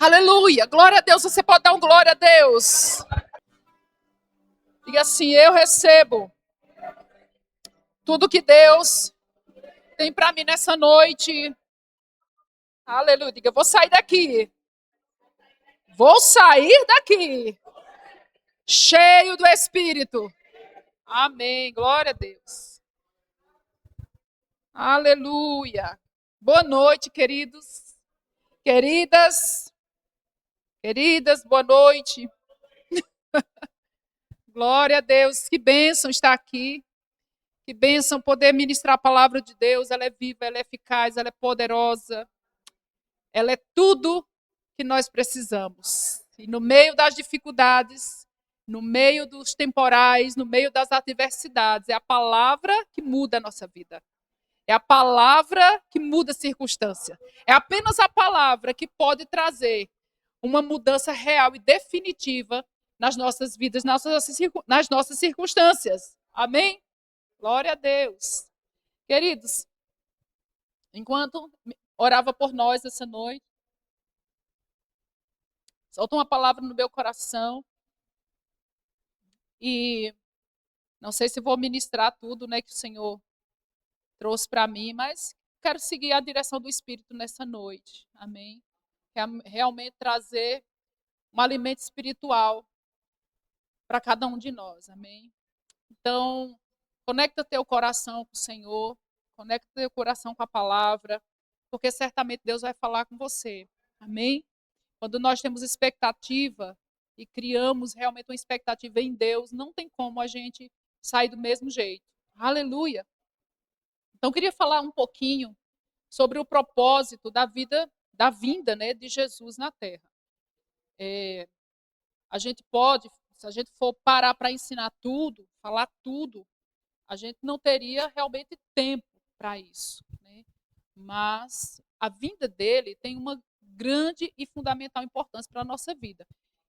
Aleluia. Glória a Deus. Você pode dar um glória a Deus. Diga assim: eu recebo tudo que Deus tem para mim nessa noite. Aleluia. Diga: vou sair daqui. Vou sair daqui. Cheio do Espírito. Amém. Glória a Deus. Aleluia. Boa noite, queridos. Queridas, boa noite. Glória a Deus. Que bênção estar aqui. Que bênção poder ministrar a palavra de Deus. Ela é viva, ela é eficaz, ela é poderosa. Ela é tudo que nós precisamos. E no meio das dificuldades, no meio dos temporais, no meio das adversidades, é a palavra que muda a nossa vida. É a palavra que muda a circunstância. É apenas a palavra que pode trazer uma mudança real e definitiva nas nossas vidas, nas nossas circunstâncias. Amém? Glória a Deus. Queridos, enquanto orava por nós essa noite, soltou uma palavra no meu coração. E não sei se vou ministrar tudo, né, que o Senhor trouxe para mim, mas quero seguir a direção do Espírito nessa noite. Amém? Realmente trazer um alimento espiritual para cada um de nós. Amém? Então, conecta teu coração com o Senhor, conecta teu coração com a palavra, porque certamente Deus vai falar com você. Amém? Quando nós temos expectativa e criamos realmente uma expectativa em Deus, não tem como a gente sair do mesmo jeito. Aleluia! Então, eu queria falar um pouquinho sobre o propósito da vinda, né, de Jesus na Terra. A gente pode, se a gente for parar para ensinar tudo, falar tudo, a gente não teria realmente tempo para isso, né? Mas a vinda dele tem uma grande e fundamental importância para a nossa vida.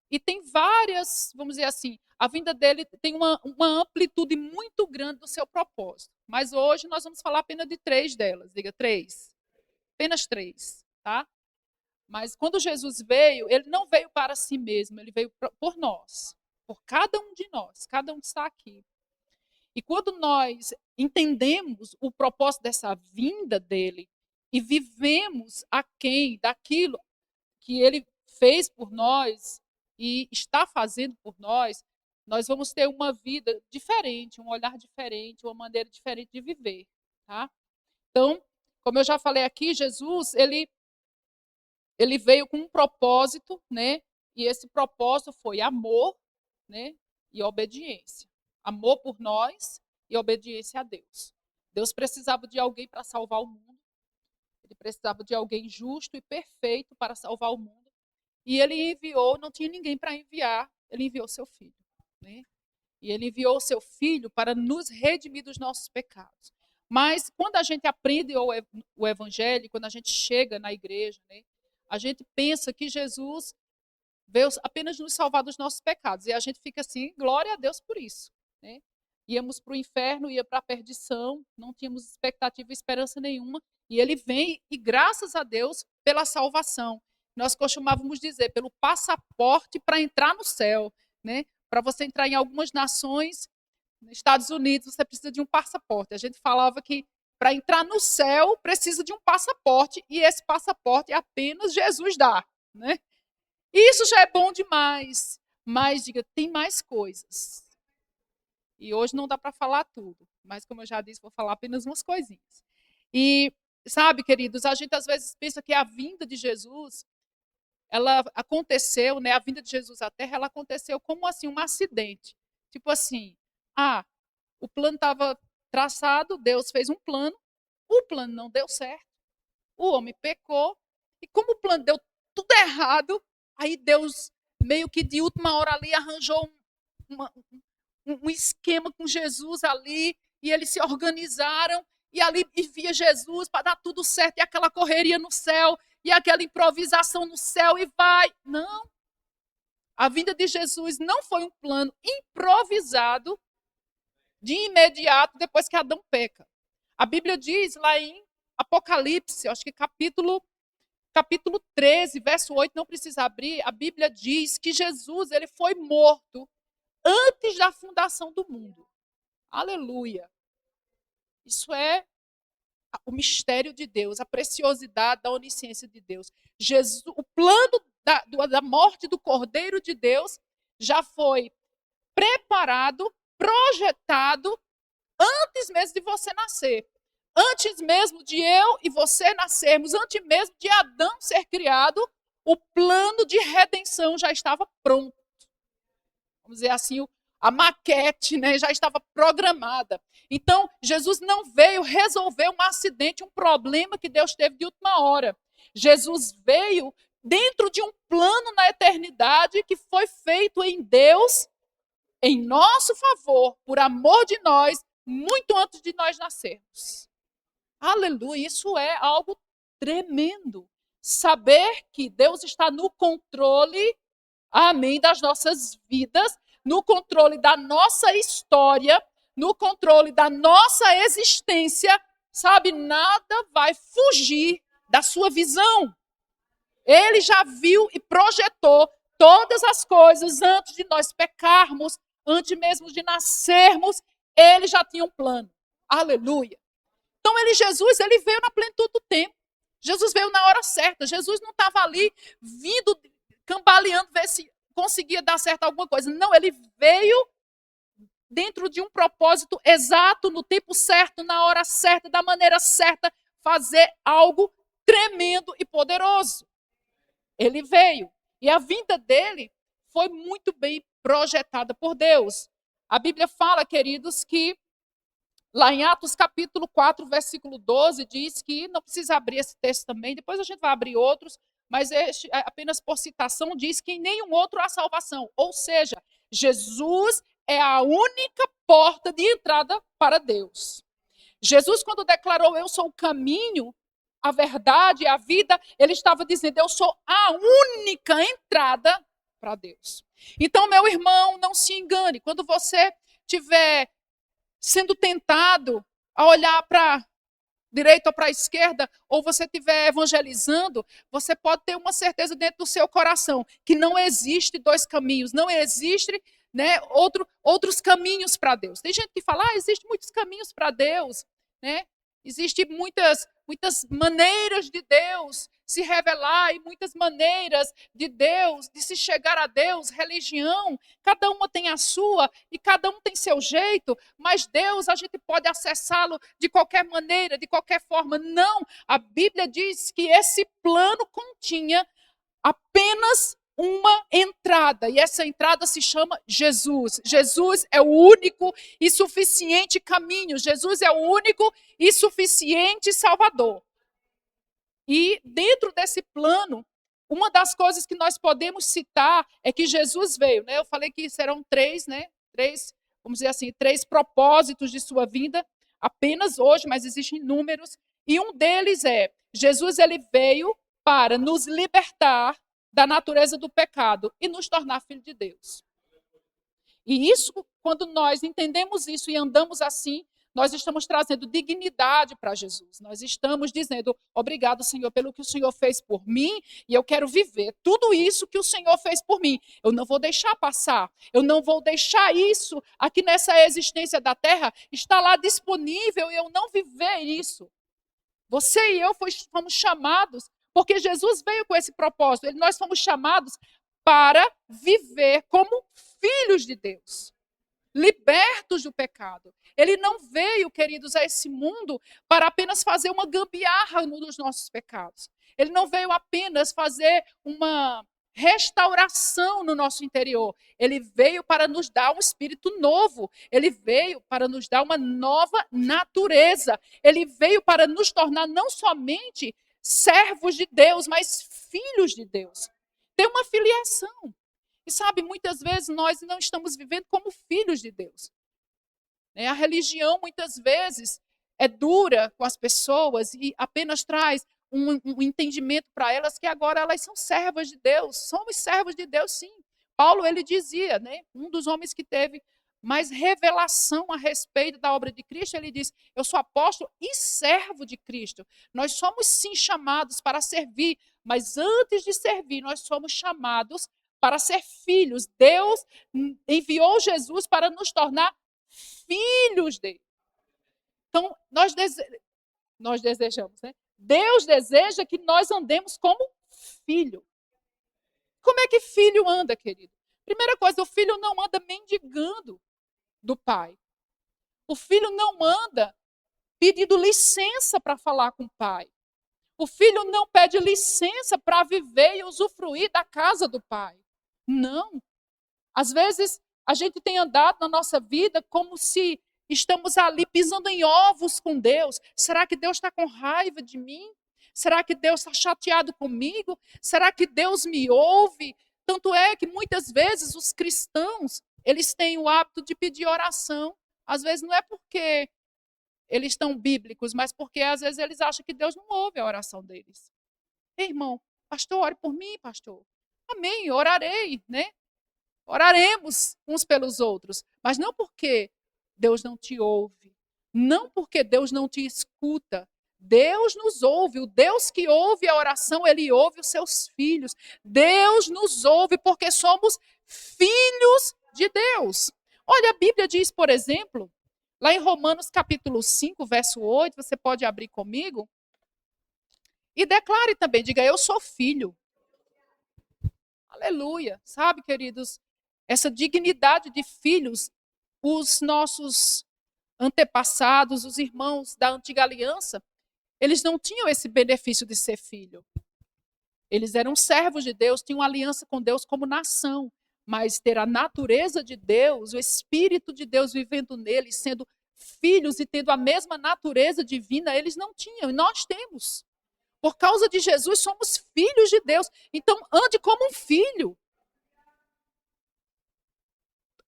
E tem várias, vamos dizer assim, a vinda dele tem uma amplitude muito grande do seu propósito. Mas hoje nós vamos falar apenas de 3 delas. Diga 3. Apenas 3, tá? Mas quando Jesus veio, ele não veio para si mesmo, ele veio por nós, por cada um de nós, cada um que está aqui. E quando nós entendemos o propósito dessa vinda dele e vivemos aquém daquilo que ele fez por nós e está fazendo por nós, nós vamos ter uma vida diferente, um olhar diferente, uma maneira diferente de viver, tá? Então, como eu já falei aqui, Jesus, ele veio com um propósito, né? E esse propósito foi amor, né? E obediência. Amor por nós e obediência a Deus. Deus precisava de alguém para salvar o mundo. Ele precisava de alguém justo e perfeito para salvar o mundo. E ele enviou, não tinha ninguém para enviar, ele enviou seu filho, né? E ele enviou seu filho para nos redimir dos nossos pecados. Mas quando a gente aprende o evangelho, quando a gente chega na igreja, né, a gente pensa que Jesus veio apenas nos salvar dos nossos pecados. E a gente fica assim, glória a Deus por isso, né? Íamos para o inferno, ia para a perdição, não tínhamos expectativa e esperança nenhuma. E ele vem, e graças a Deus, pela salvação. Nós costumávamos dizer, pelo passaporte para entrar no céu, né? Para você entrar em algumas nações, nos Estados Unidos, você precisa de um passaporte. A gente falava que para entrar no céu precisa de um passaporte, e esse passaporte apenas Jesus dá, né? Isso já é bom demais, mas diga, tem mais coisas. E hoje não dá para falar tudo, mas como eu já disse, vou falar apenas umas coisinhas. E sabe, queridos, a gente às vezes pensa que a vinda de Jesus, ela aconteceu, né? A vinda de Jesus à Terra, ela aconteceu como assim um acidente. Tipo assim, o plano estava traçado, Deus fez um plano, o plano não deu certo, o homem pecou, e como o plano deu tudo errado, aí Deus meio que de última hora ali arranjou um esquema com Jesus ali, e eles se organizaram, e ali via Jesus para dar tudo certo, e aquela correria no céu, e aquela improvisação no céu, e vai. Não. A vinda de Jesus não foi um plano improvisado de imediato depois que Adão peca. A Bíblia diz lá em Apocalipse, acho que capítulo capítulo 13, verso 8, não precisa abrir, a Bíblia diz que Jesus ele foi morto antes da fundação do mundo. Aleluia. Isso é o mistério de Deus, a preciosidade da onisciência de Deus. Jesus, o plano da morte do Cordeiro de Deus já foi preparado, projetado, antes mesmo de você nascer. Antes mesmo de eu e você nascermos, antes mesmo de Adão ser criado, o plano de redenção já estava pronto. Vamos dizer assim, a maquete, né, já estava programada. Então, Jesus não veio resolver um acidente, um problema que Deus teve de última hora. Jesus veio dentro de um plano na eternidade que foi feito em Deus, em nosso favor, por amor de nós, muito antes de nós nascermos. Aleluia, isso é algo tremendo. Saber que Deus está no controle, amém, das nossas vidas, no controle da nossa história, no controle da nossa existência, sabe, nada vai fugir da sua visão. Ele já viu e projetou todas as coisas antes de nós pecarmos, antes mesmo de nascermos, ele já tinha um plano. Aleluia. Então, Jesus, ele veio na plenitude do tempo. Jesus veio na hora certa. Jesus não estava ali vindo, cambaleando, ver se conseguia dar certo alguma coisa. Não, ele veio dentro de um propósito exato, no tempo certo, na hora certa, da maneira certa, fazer algo tremendo e poderoso. Ele veio. E a vinda dele foi muito bem projetada por Deus. A Bíblia fala, queridos, que lá em Atos capítulo 4, versículo 12, diz que, não precisa abrir esse texto também, depois a gente vai abrir outros, mas este, apenas por citação, diz que em nenhum outro há salvação. Ou seja, Jesus é a única porta de entrada para Deus. Jesus, quando declarou, eu sou o caminho, a verdade, a vida, ele estava dizendo, eu sou a única entrada para Deus. Então, meu irmão, não se engane, quando você tiver sendo tentado a olhar para a direita ou para a esquerda, ou você estiver evangelizando, você pode ter uma certeza dentro do seu coração que não existe dois caminhos, não existe, né, outros caminhos para Deus. Tem gente que fala, existem muitos caminhos para Deus, né? Existem muitas maneiras de Deus se revelar e muitas maneiras de Deus, de se chegar a Deus, religião, cada uma tem a sua e cada um tem seu jeito, mas Deus a gente pode acessá-lo de qualquer maneira, de qualquer forma. Não, a Bíblia diz que esse plano continha apenas uma entrada, e essa entrada se chama Jesus. Jesus é o único e suficiente caminho, Jesus é o único e suficiente Salvador. E dentro desse plano, uma das coisas que nós podemos citar é que Jesus veio, né? Eu falei que serão três, né? Vamos dizer assim, 3 propósitos de sua vinda, apenas hoje, mas existem inúmeros. E um deles é, Jesus ele veio para nos libertar da natureza do pecado e nos tornar filho de Deus. E isso, quando nós entendemos isso e andamos assim, nós estamos trazendo dignidade para Jesus. Nós estamos dizendo, obrigado, Senhor, pelo que o Senhor fez por mim, e eu quero viver tudo isso que o Senhor fez por mim. Eu não vou deixar passar. Eu não vou deixar isso aqui nessa existência da terra, estar lá disponível e eu não viver isso. Você e eu fomos chamados, porque Jesus veio com esse propósito. Nós fomos chamados para viver como filhos de Deus, libertos do pecado. Ele não veio, queridos, a esse mundo para apenas fazer uma gambiarra nos nossos pecados. Ele não veio apenas fazer uma restauração no nosso interior. Ele veio para nos dar um espírito novo. Ele veio para nos dar uma nova natureza. Ele veio para nos tornar não somente servos de Deus, mas filhos de Deus. Tem uma filiação. E sabe, muitas vezes nós não estamos vivendo como filhos de Deus. A religião, muitas vezes, é dura com as pessoas e apenas traz um entendimento para elas que agora elas são servas de Deus. Somos servos de Deus, sim. Paulo, ele dizia, né, um dos homens que teve mais revelação a respeito da obra de Cristo. Ele diz: eu sou apóstolo e servo de Cristo. Nós somos sim chamados para servir, mas antes de servir, nós somos chamados para ser filhos. Deus enviou Jesus para nos tornar filhos dele. Então, nós desejamos, né? Deus deseja que nós andemos como filho. Como é que filho anda, querido? Primeira coisa, o filho não anda mendigando do pai. O filho não anda pedindo licença para falar com o pai. O filho não pede licença para viver e usufruir da casa do pai. Não. Às vezes, a gente tem andado na nossa vida como se estamos ali pisando em ovos com Deus. Será que Deus está com raiva de mim? Será que Deus está chateado comigo? Será que Deus me ouve? Tanto é que muitas vezes os cristãos, eles têm o hábito de pedir oração. Às vezes não é porque eles estão bíblicos, mas porque às vezes eles acham que Deus não ouve a oração deles. Ei, irmão, pastor, ore por mim, pastor. Amém, orarei, né? Oraremos uns pelos outros, mas não porque Deus não te ouve, não porque Deus não te escuta. Deus nos ouve, o Deus que ouve a oração, ele ouve os seus filhos. Deus nos ouve porque somos filhos de Deus. Olha, a Bíblia diz, por exemplo, lá em Romanos capítulo 5, verso 8, você pode abrir comigo, e declare também, diga: eu sou filho. Aleluia. Sabe, queridos, essa dignidade de filhos, os nossos antepassados, os irmãos da antiga aliança, eles não tinham esse benefício de ser filho. Eles eram servos de Deus, tinham aliança com Deus como nação, mas ter a natureza de Deus, o Espírito de Deus vivendo neles, sendo filhos e tendo a mesma natureza divina, eles não tinham, e nós temos. Por causa de Jesus, somos filhos de Deus. Então, ande como um filho.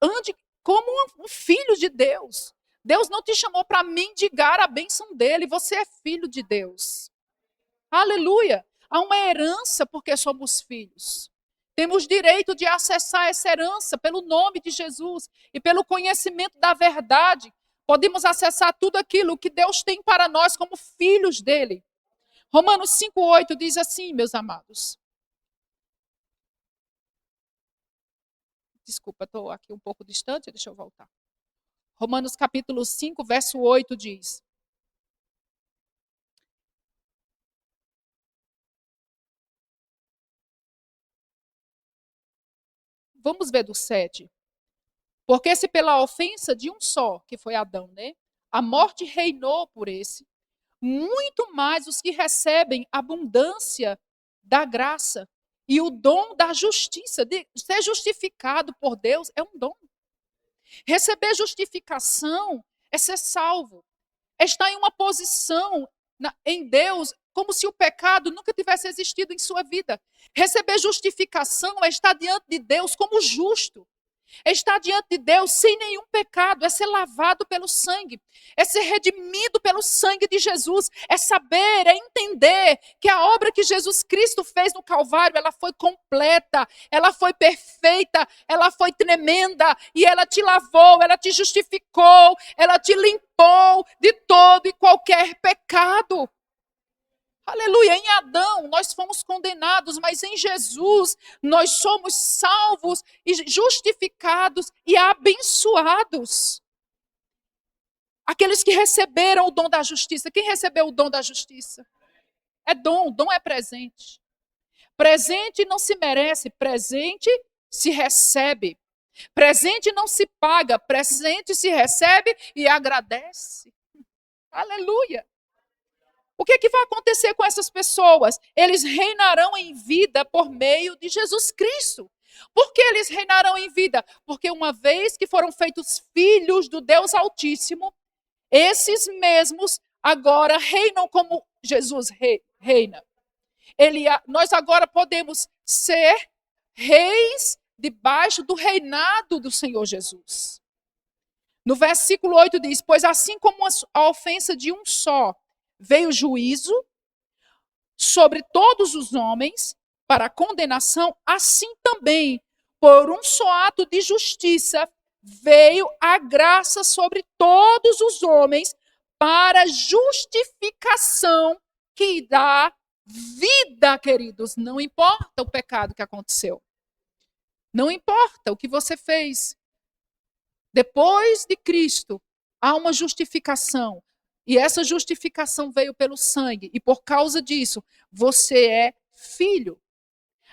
Ande como um filho de Deus. Deus não te chamou para mendigar a bênção dele. Você é filho de Deus. Aleluia. Há uma herança porque somos filhos. Temos direito de acessar essa herança pelo nome de Jesus e pelo conhecimento da verdade. Podemos acessar tudo aquilo que Deus tem para nós como filhos dele. Romanos 5,8 diz assim, meus amados. Desculpa, estou aqui um pouco distante, deixa eu voltar. Romanos capítulo 5, verso 8 diz: vamos ver do 7. Porque se pela ofensa de um só, que foi Adão, né, a morte reinou por esse, muito mais os que recebem abundância da graça e o dom da justiça, de ser justificado por Deus é um dom. Receber justificação é ser salvo. É estar em uma posição em Deus como se o pecado nunca tivesse existido em sua vida. Receber justificação é estar diante de Deus como justo. É estar diante de Deus sem nenhum pecado, é ser lavado pelo sangue, é ser redimido pelo sangue de Jesus, é saber, é entender que a obra que Jesus Cristo fez no Calvário, ela foi completa, ela foi perfeita, ela foi tremenda, e ela te lavou, ela te justificou, ela te limpou de todo e qualquer pecado. Aleluia, em Adão nós fomos condenados, mas em Jesus nós somos salvos e justificados e abençoados. Aqueles que receberam o dom da justiça. Quem recebeu o dom da justiça? É dom é presente. Presente não se merece, presente se recebe. Presente não se paga, presente se recebe e agradece. Aleluia. O que vai acontecer com essas pessoas? Eles reinarão em vida por meio de Jesus Cristo. Por que eles reinarão em vida? Porque uma vez que foram feitos filhos do Deus Altíssimo, esses mesmos agora reinam como Jesus reina. Nós agora podemos ser reis debaixo do reinado do Senhor Jesus. No versículo 8 diz: pois assim como a ofensa de um só veio juízo sobre todos os homens para condenação, assim também, por um só ato de justiça, veio a graça sobre todos os homens para justificação que dá vida, queridos. Não importa o pecado que aconteceu. Não importa o que você fez. Depois de Cristo, há uma justificação. E essa justificação veio pelo sangue. E por causa disso, você é filho.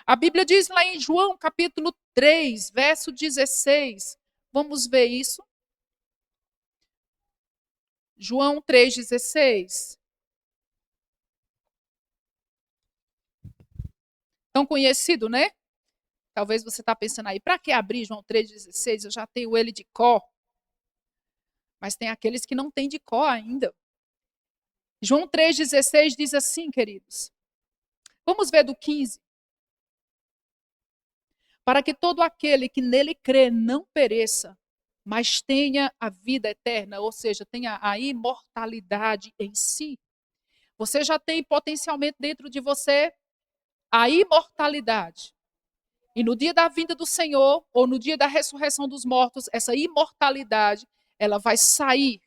A Bíblia diz lá em João, capítulo 3, verso 16. Vamos ver isso. João 3,16. Tão conhecido, né? Talvez você está pensando aí, para que abrir João 3,16? Eu já tenho ele de cor. Mas tem aqueles que não têm de cor ainda. João 3,16 diz assim, queridos. Vamos ver do 15. Para que todo aquele que nele crê não pereça, mas tenha a vida eterna, ou seja, tenha a imortalidade em si. Você já tem potencialmente dentro de você a imortalidade. E no dia da vinda do Senhor, ou no dia da ressurreição dos mortos, essa imortalidade, ela vai sair,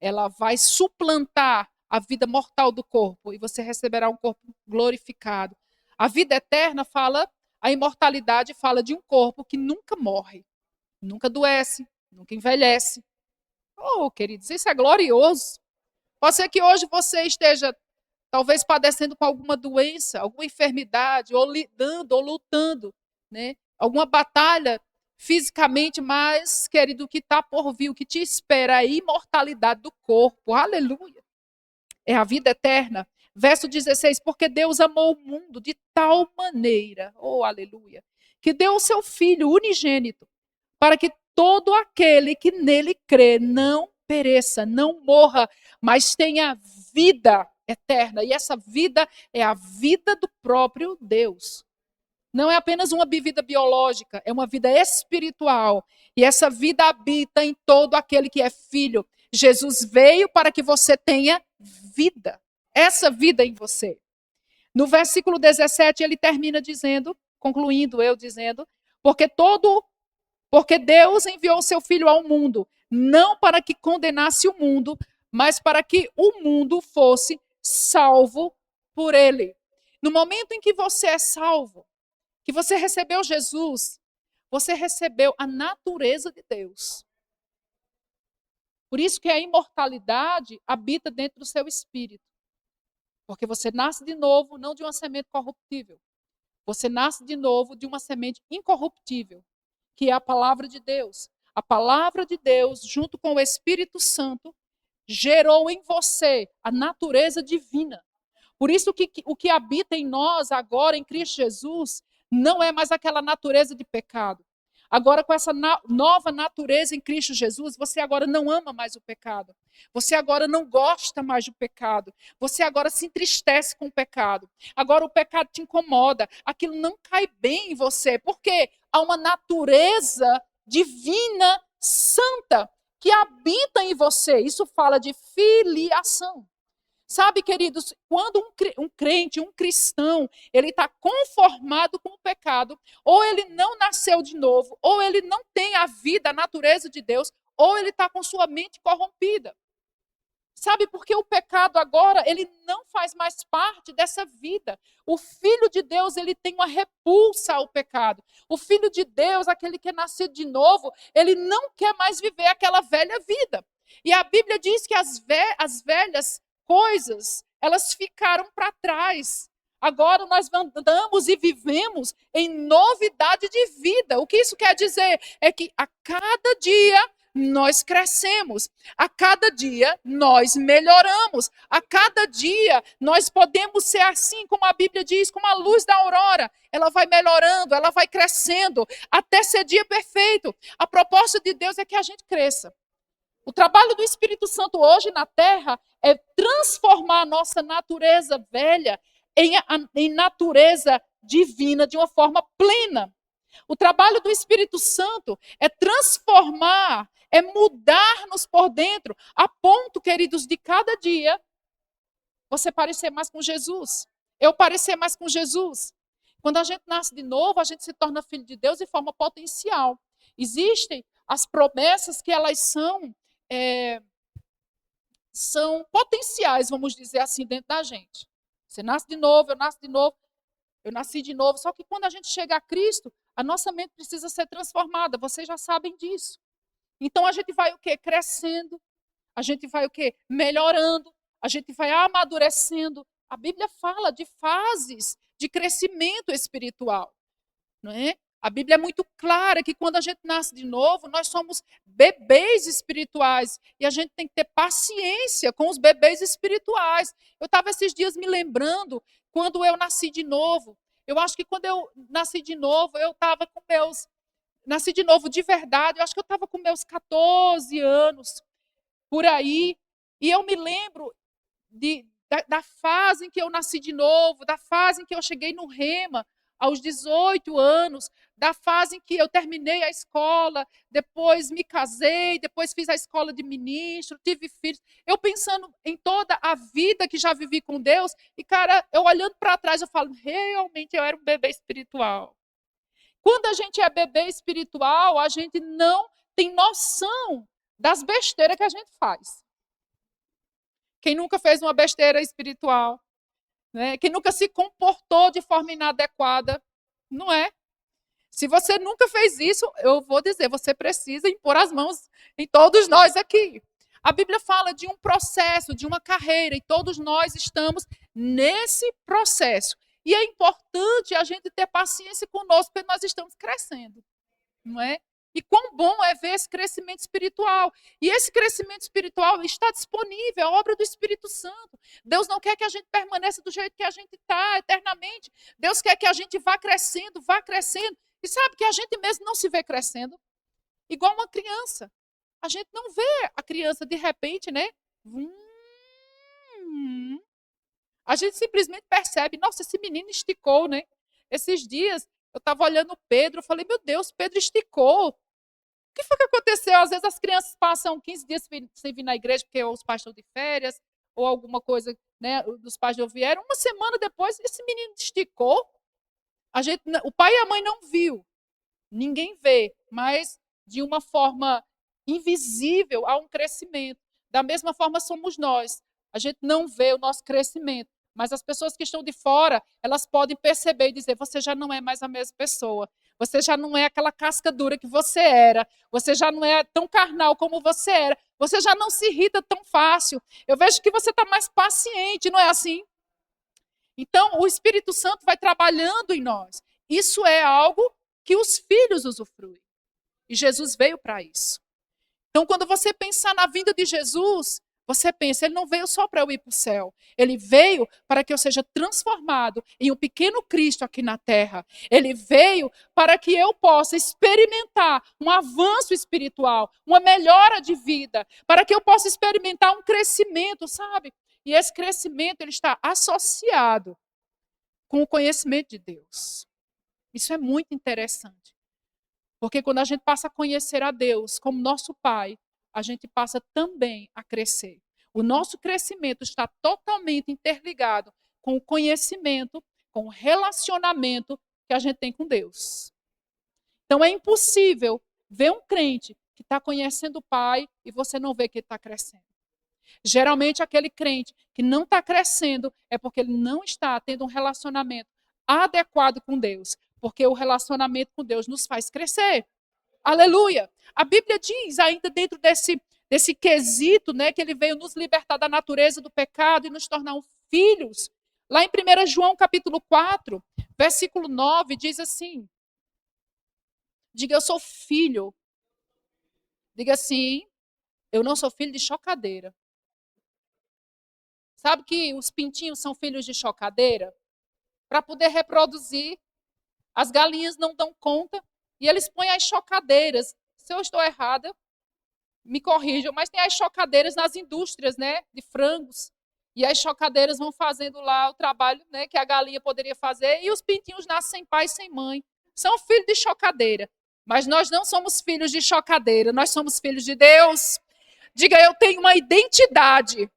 ela vai suplantar a vida mortal do corpo, e você receberá um corpo glorificado. A vida eterna fala, a imortalidade fala de um corpo que nunca morre, nunca adoece, nunca envelhece. Oh, queridos, isso é glorioso. Pode ser que hoje você esteja talvez padecendo com alguma doença, alguma enfermidade, ou lidando, ou lutando, né? Alguma batalha fisicamente, mas, querido, o que está por vir, o que te espera é a imortalidade do corpo. Aleluia. É a vida eterna. Verso 16, porque Deus amou o mundo de tal maneira, oh aleluia, que deu o seu Filho unigênito, para que todo aquele que nele crê não pereça, não morra, mas tenha vida eterna. E essa vida é a vida do próprio Deus. Não é apenas uma vida biológica, é uma vida espiritual. E essa vida habita em todo aquele que é filho. Jesus veio para que você tenha vida. Essa vida em você. No versículo 17, ele termina dizendo, concluindo eu dizendo, porque Deus enviou o seu filho ao mundo, não para que condenasse o mundo, mas para que o mundo fosse salvo por ele. No momento em que você é salvo, que você recebeu Jesus, você recebeu a natureza de Deus. Por isso que a imortalidade habita dentro do seu espírito. Porque você nasce de novo, não de uma semente corruptível. Você nasce de novo de uma semente incorruptível, que é a palavra de Deus. A palavra de Deus, junto com o Espírito Santo, gerou em você a natureza divina. Por isso que o que habita em nós agora, em Cristo Jesus, não é mais aquela natureza de pecado. Agora, com essa nova natureza em Cristo Jesus, você agora não ama mais o pecado. Você agora não gosta mais do pecado. Você agora se entristece com o pecado. Agora o pecado te incomoda. Aquilo não cai bem em você. Porque há uma natureza divina, santa, que habita em você. Isso fala de filiação. Sabe, queridos, quando um crente, um cristão, ele está conformado com o pecado, ou ele não nasceu de novo, ou ele não tem a vida, a natureza de Deus, ou ele está com sua mente corrompida. Sabe, porque o pecado agora, ele não faz mais parte dessa vida. O Filho de Deus, ele tem uma repulsa ao pecado. O Filho de Deus, aquele que é nascido de novo, ele não quer mais viver aquela velha vida. E a Bíblia diz que as velhas coisas, elas ficaram para trás. Agora nós andamos e vivemos em novidade de vida. O que isso quer dizer? É que a cada dia nós crescemos, a cada dia nós melhoramos, a cada dia nós podemos ser assim como a Bíblia diz, como a luz da aurora. Ela vai melhorando, ela vai crescendo, até ser dia perfeito. A proposta de Deus é que a gente cresça. O trabalho do Espírito Santo hoje na terra é transformar a nossa natureza velha em natureza divina de uma forma plena. O trabalho do Espírito Santo é transformar, é mudar-nos por dentro, a ponto, queridos, de cada dia você parecer mais com Jesus. Eu parecer mais com Jesus. Quando a gente nasce de novo, a gente se torna filho de Deus de forma potencial. Existem as promessas que elas são potenciais, vamos dizer assim, dentro da gente. Você nasce de novo, eu nasci de novo, eu nasci de novo. Só que quando a gente chega a Cristo, a nossa mente precisa ser transformada. Vocês já sabem disso. Então a gente vai o quê? Crescendo. A gente vai o quê? Melhorando. A gente vai amadurecendo. A Bíblia fala de fases de crescimento espiritual, não é? A Bíblia é muito clara que quando a gente nasce de novo, nós somos bebês espirituais e a gente tem que ter paciência com os bebês espirituais. Eu estava esses dias me lembrando quando eu nasci de novo. Eu acho que quando eu nasci de novo, eu estava com meus. Nasci de novo de verdade, eu acho que eu estava com meus 14 anos, por aí. E eu me lembro da fase em que eu nasci de novo, da fase em que eu cheguei no Rema, aos 18 anos, da fase em que eu terminei a escola, depois me casei, depois fiz a escola de ministro, tive filhos. Eu pensando em toda a vida que já vivi com Deus, e, cara, eu olhando para trás, eu falo, realmente eu era um bebê espiritual. Quando a gente é bebê espiritual, a gente não tem noção das besteiras que a gente faz. Quem nunca fez uma besteira espiritual? Né? Quem nunca se comportou de forma inadequada? Não é? Se você nunca fez isso, eu vou dizer, você precisa impor as mãos em todos nós aqui. A Bíblia fala de um processo, de uma carreira, e todos nós estamos nesse processo. E é importante a gente ter paciência conosco, porque nós estamos crescendo, não é? E quão bom é ver esse crescimento espiritual. E esse crescimento espiritual está disponível, é a obra do Espírito Santo. Deus não quer que a gente permaneça do jeito que a gente está eternamente. Deus quer que a gente vá crescendo, vá crescendo. E sabe que a gente mesmo não se vê crescendo? Igual uma criança. A gente não vê a criança de repente, né? A gente simplesmente percebe, nossa, esse menino esticou, né? Esses dias eu estava olhando o Pedro, eu falei, meu Deus, Pedro esticou. O que foi que aconteceu? Às vezes as crianças passam 15 dias sem vir na igreja porque os pais estão de férias, ou alguma coisa, né? Os pais não vieram. Uma semana depois, esse menino esticou. O pai e a mãe não viu. Ninguém vê, mas de uma forma invisível há um crescimento. Da mesma forma somos nós. A gente não vê o nosso crescimento, mas as pessoas que estão de fora, elas podem perceber e dizer, você já não é mais a mesma pessoa. Você já não é aquela casca dura que você era. Você já não é tão carnal como você era. Você já não se irrita tão fácil. Eu vejo que você está mais paciente, não é assim? Então, o Espírito Santo vai trabalhando em nós. Isso é algo que os filhos usufruem. E Jesus veio para isso. Então, quando você pensar na vinda de Jesus, você pensa, ele não veio só para eu ir para o céu. Ele veio para que eu seja transformado em um pequeno Cristo aqui na terra. Ele veio para que eu possa experimentar um avanço espiritual, uma melhora de vida, para que eu possa experimentar um crescimento, sabe? E esse crescimento ele está associado com o conhecimento de Deus. Isso é muito interessante. Porque quando a gente passa a conhecer a Deus como nosso Pai, a gente passa também a crescer. O nosso crescimento está totalmente interligado com o conhecimento, com o relacionamento que a gente tem com Deus. Então é impossível ver um crente que está conhecendo o Pai e você não vê que ele está crescendo. Geralmente aquele crente que não está crescendo é porque ele não está tendo um relacionamento adequado com Deus. Porque o relacionamento com Deus nos faz crescer. Aleluia! A Bíblia diz, ainda dentro desse quesito, né, que ele veio nos libertar da natureza do pecado e nos tornar filhos. Lá em 1 João capítulo 4, versículo 9, diz assim. Diga, eu sou filho. Diga assim, eu não sou filho de chocadeira. Sabe que os pintinhos são filhos de chocadeira? Para poder reproduzir, as galinhas não dão conta e eles põem as chocadeiras. Se eu estou errada, me corrijam, mas tem as chocadeiras nas indústrias, né, de frangos. E as chocadeiras vão fazendo lá o trabalho, né, que a galinha poderia fazer, e os pintinhos nascem sem pai e sem mãe. São filhos de chocadeira. Mas nós não somos filhos de chocadeira, nós somos filhos de Deus. Diga, eu tenho uma identidade.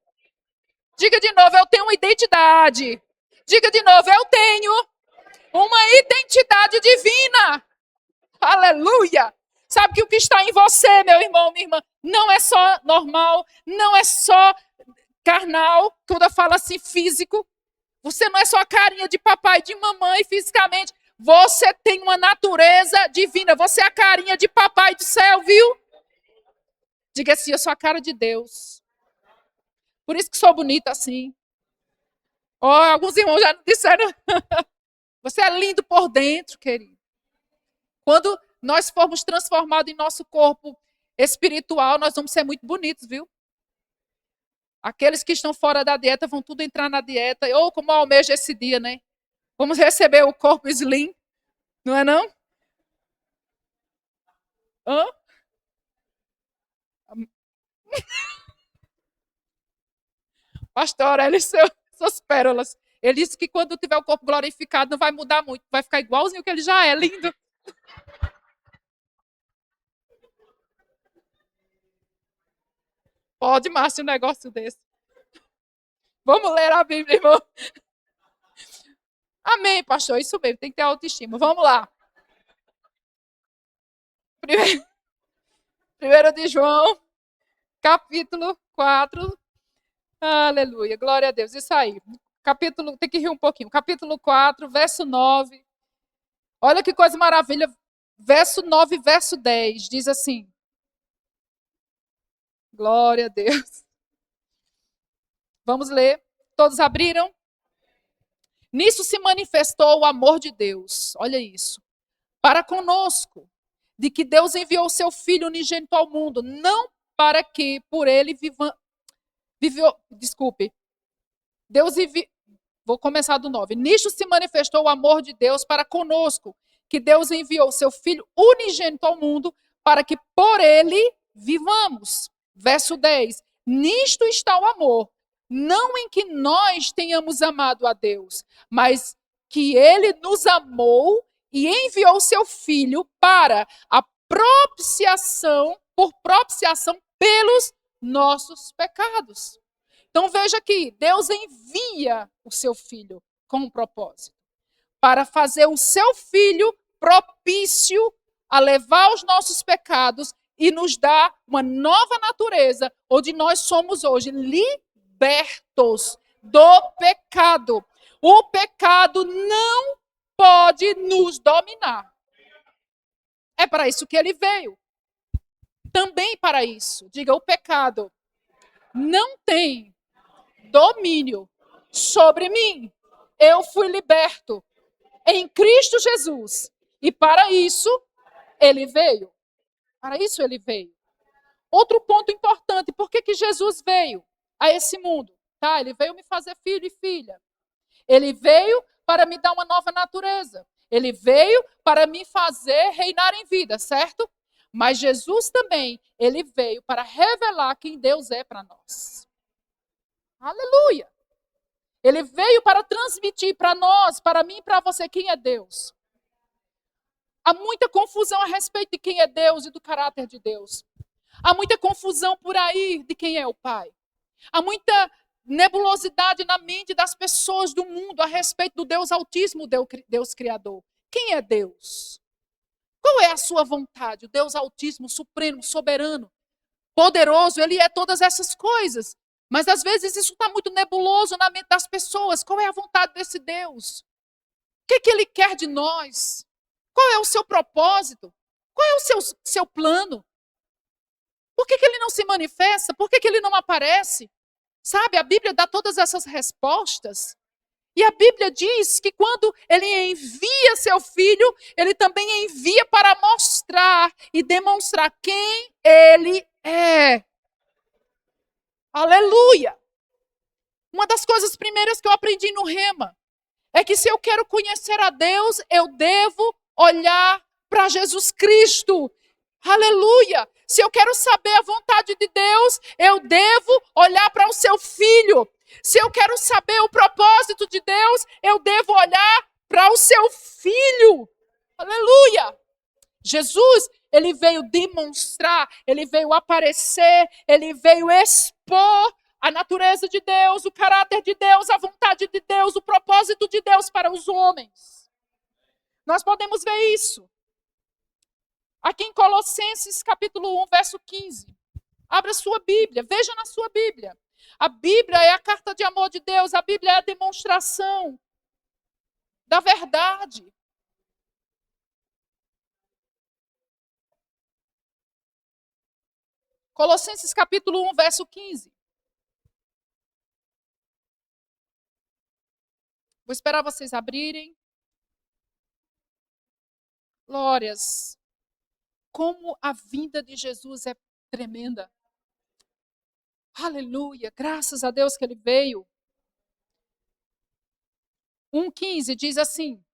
Diga de novo, eu tenho uma identidade. Diga de novo, eu tenho uma identidade divina. Aleluia! Sabe que o que está em você, meu irmão, minha irmã, não é só normal, não é só carnal, quando eu falo assim físico. Você não é só a carinha de papai e de mamãe fisicamente. Você tem uma natureza divina. Você é a carinha de papai do céu, viu? Diga assim, eu sou a cara de Deus. Por isso que sou bonita assim. Oh, alguns irmãos já disseram. Você é lindo por dentro, querido. Quando nós formos transformados em nosso corpo espiritual, nós vamos ser muito bonitos, viu? Aqueles que estão fora da dieta vão tudo entrar na dieta. Ou como almeja esse dia, né? Vamos receber o corpo slim. Não é não? Hã? Pastor Aurélio, suas pérolas. Ele disse que quando tiver o corpo glorificado não vai mudar muito. Vai ficar igualzinho que ele já é. Lindo. Pode, Márcio, um negócio desse. Vamos ler a Bíblia, irmão. Amém, pastor. Isso mesmo. Tem que ter autoestima. Vamos lá. Primeiro de João, capítulo 4. Aleluia. Glória a Deus. Isso aí. Capítulo, tem que rir um pouquinho. Capítulo 4, verso 9. Olha que coisa maravilha. Verso 9 e verso 10. Diz assim. Glória a Deus. Vamos ler. Todos abriram? Nisso se manifestou o amor de Deus. Olha isso. Para conosco. De que Deus enviou o seu Filho unigênito ao mundo. Não para que por ele viveu. Desculpe. Deus enviou. Vou começar do 9. Nisto se manifestou o amor de Deus para conosco, que Deus enviou seu Filho unigênito ao mundo, para que por ele vivamos. Verso 10. Nisto está o amor, não em que nós tenhamos amado a Deus, mas que ele nos amou e enviou seu Filho para a propiciação, por propiciação pelos nossos pecados. Então veja aqui, Deus envia o seu filho com um propósito, para fazer o seu filho propício a levar os nossos pecados e nos dar uma nova natureza, onde nós somos hoje libertos do pecado. O pecado não pode nos dominar. É para isso que ele veio. Também para isso. Diga, o pecado não tem domínio sobre mim. Eu fui liberto em Cristo Jesus. E para isso, ele veio. Para isso, ele veio. Outro ponto importante, por que Jesus veio a esse mundo? Tá? Ele veio me fazer filho e filha. Ele veio para me dar uma nova natureza. Ele veio para me fazer reinar em vida, certo? Mas Jesus também, ele veio para revelar quem Deus é para nós. Aleluia! Ele veio para transmitir para nós, para mim e para você, quem é Deus. Há muita confusão a respeito de quem é Deus e do caráter de Deus. Há muita confusão por aí de quem é o Pai. Há muita nebulosidade na mente das pessoas do mundo a respeito do Deus Altíssimo, Deus Criador. Quem é Deus? Qual é a sua vontade? O Deus Altíssimo, Supremo, Soberano, Poderoso, ele é todas essas coisas. Mas às vezes isso está muito nebuloso na mente das pessoas. Qual é a vontade desse Deus? O que ele quer de nós? Qual é o seu propósito? Qual é o seu plano? Por que ele não se manifesta? Por que ele não aparece? Sabe, a Bíblia dá todas essas respostas. E a Bíblia diz que quando ele envia seu filho, ele também envia para mostrar e demonstrar quem ele é. Aleluia! Uma das coisas primeiras que eu aprendi no Rema é que se eu quero conhecer a Deus, eu devo olhar para Jesus Cristo. Aleluia! Se eu quero saber a vontade de Deus, eu devo olhar para o seu Filho. Se eu quero saber o propósito de Deus, eu devo olhar para o seu Filho. Aleluia! Jesus, ele veio demonstrar, ele veio aparecer, ele veio expor a natureza de Deus, o caráter de Deus, a vontade de Deus, o propósito de Deus para os homens. Nós podemos ver isso. Aqui em Colossenses, capítulo 1, verso 15. Abra sua Bíblia, veja na sua Bíblia. A Bíblia é a carta de amor de Deus, a Bíblia é a demonstração da verdade. Colossenses capítulo 1, verso 15. Vou esperar vocês abrirem. Glórias. Como a vinda de Jesus é tremenda. Aleluia, graças a Deus que ele veio. 1,15 diz assim.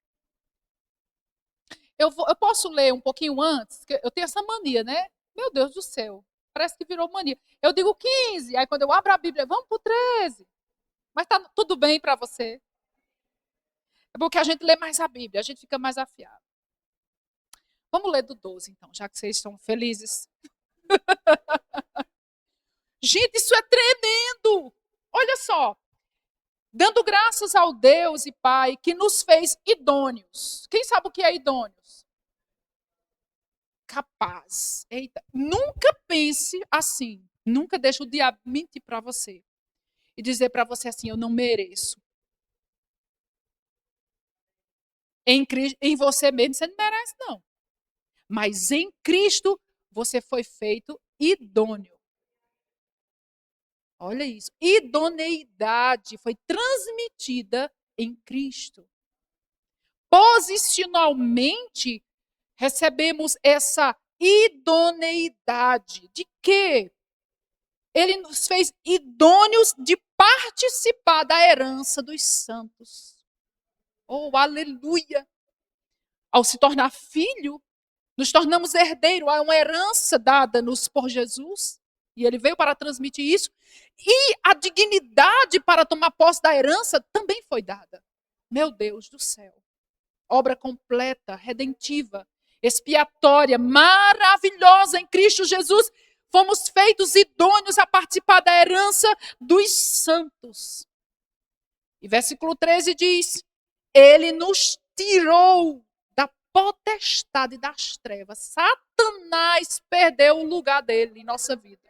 Eu posso ler um pouquinho antes? Eu tenho essa mania, né? Meu Deus do céu, parece que virou mania. Eu digo 15, aí quando eu abro a Bíblia, vamos para o 13. Mas tá tudo bem para você? É porque a gente lê mais a Bíblia, a gente fica mais afiado. Vamos ler do 12, então, já que vocês estão felizes. Gente, isso é tremendo! Olha só. Dando graças ao Deus e Pai que nos fez idôneos. Quem sabe o que é idôneos? Capaz. Eita, nunca pense assim. Nunca deixe o diabo mentir para você. E dizer para você assim, eu não mereço. Em você mesmo você não merece, não. Mas em Cristo você foi feito idôneo. Olha isso. Idoneidade foi transmitida em Cristo. Posicionalmente, recebemos essa idoneidade. De quê? Ele nos fez idôneos de participar da herança dos santos. Oh, aleluia! Ao se tornar filho, nos tornamos herdeiro. Há uma herança dada-nos por Jesus. E ele veio para transmitir isso. E a dignidade para tomar posse da herança também foi dada. Meu Deus do céu. Obra completa, redentiva, expiatória, maravilhosa em Cristo Jesus. Fomos feitos idôneos a participar da herança dos santos. E versículo 13 diz: Ele nos tirou da potestade das trevas. Satanás perdeu o lugar dele em nossa vida.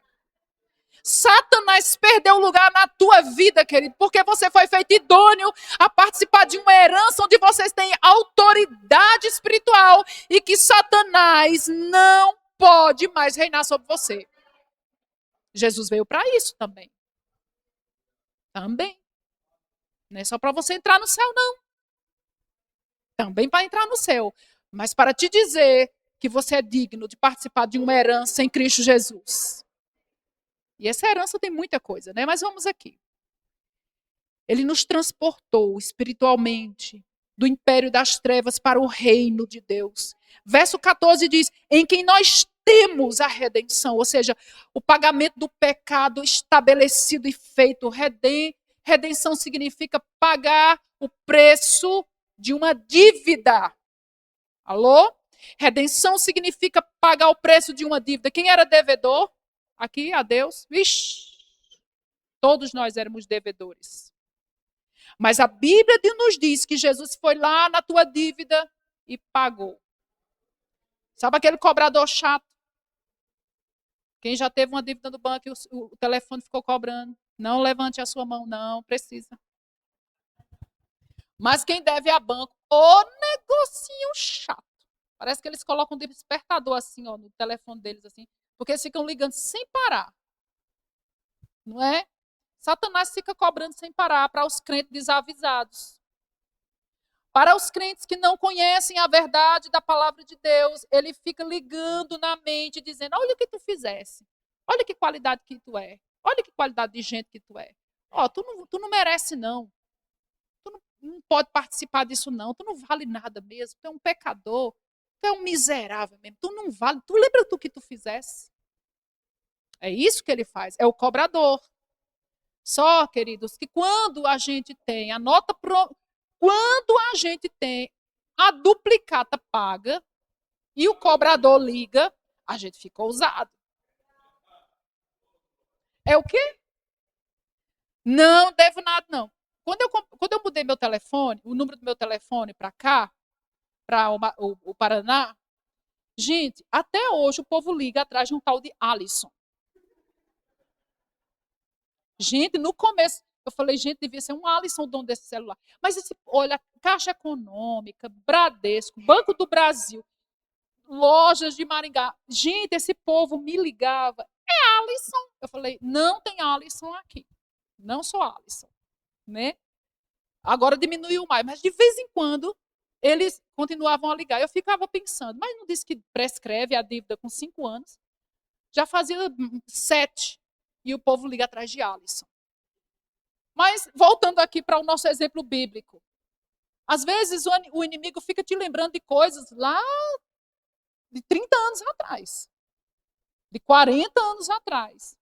Satanás perdeu o lugar na tua vida, querido, porque você foi feito idôneo a participar de uma herança onde vocês têm autoridade espiritual e que Satanás não pode mais reinar sobre você. Jesus veio para isso também. Também. Não é só para você entrar no céu, não. Também para entrar no céu. Mas para te dizer que você é digno de participar de uma herança em Cristo Jesus. E essa herança tem muita coisa, né? Mas vamos aqui. Ele nos transportou espiritualmente do império das trevas para o reino de Deus. Verso 14 diz: em quem nós temos a redenção, ou seja, o pagamento do pecado estabelecido e feito. Redenção significa pagar o preço de uma dívida. Alô? Redenção significa pagar o preço de uma dívida. Quem era devedor? Aqui, a Deus. Vixe, todos nós éramos devedores. Mas a Bíblia nos diz que Jesus foi lá na tua dívida e pagou. Sabe aquele cobrador chato? Quem já teve uma dívida no banco e o telefone ficou cobrando? Não levante a sua mão, não precisa. Mas quem deve a banco, ô negocinho chato. Parece que eles colocam um despertador assim, ó, no telefone deles, assim, porque eles ficam ligando sem parar. Não é? Satanás fica cobrando sem parar para os crentes desavisados. Para os crentes que não conhecem a verdade da palavra de Deus, ele fica ligando na mente, dizendo: olha o que tu fizesse. Olha que qualidade que tu é. Olha que qualidade de gente que tu é. Ó, tu não merece, não. Tu não pode participar disso, não. Tu não vale nada mesmo. Tu é um pecador. Tu é um miserável mesmo. Tu não vale. Tu lembra do que tu fizesse? É isso que ele faz. É o cobrador. Só, queridos, que quando a gente tem a nota quando a gente tem a duplicata paga e o cobrador liga, a gente fica ousado. É o quê? Não devo nada, não. Quando eu mudei meu telefone, o número do meu telefone para cá, para o Paraná, Gente, até hoje o povo liga atrás de um tal de Alisson. Gente, no começo, eu falei, gente, devia ser um Alisson o dono desse celular. Mas olha, Caixa Econômica, Bradesco, Banco do Brasil, lojas de Maringá. Gente, esse povo me ligava. É Alisson. Eu falei, não tem Alisson aqui. Não sou Alisson. Né? Agora diminuiu mais, mas de vez em quando eles continuavam a ligar. Eu ficava pensando, mas não disse que prescreve a dívida com 5 anos? Já fazia 7 e o povo liga atrás de Alisson. Mas voltando aqui para o nosso exemplo bíblico. Às vezes o inimigo fica te lembrando de coisas lá de 30 anos atrás, de 40 anos atrás.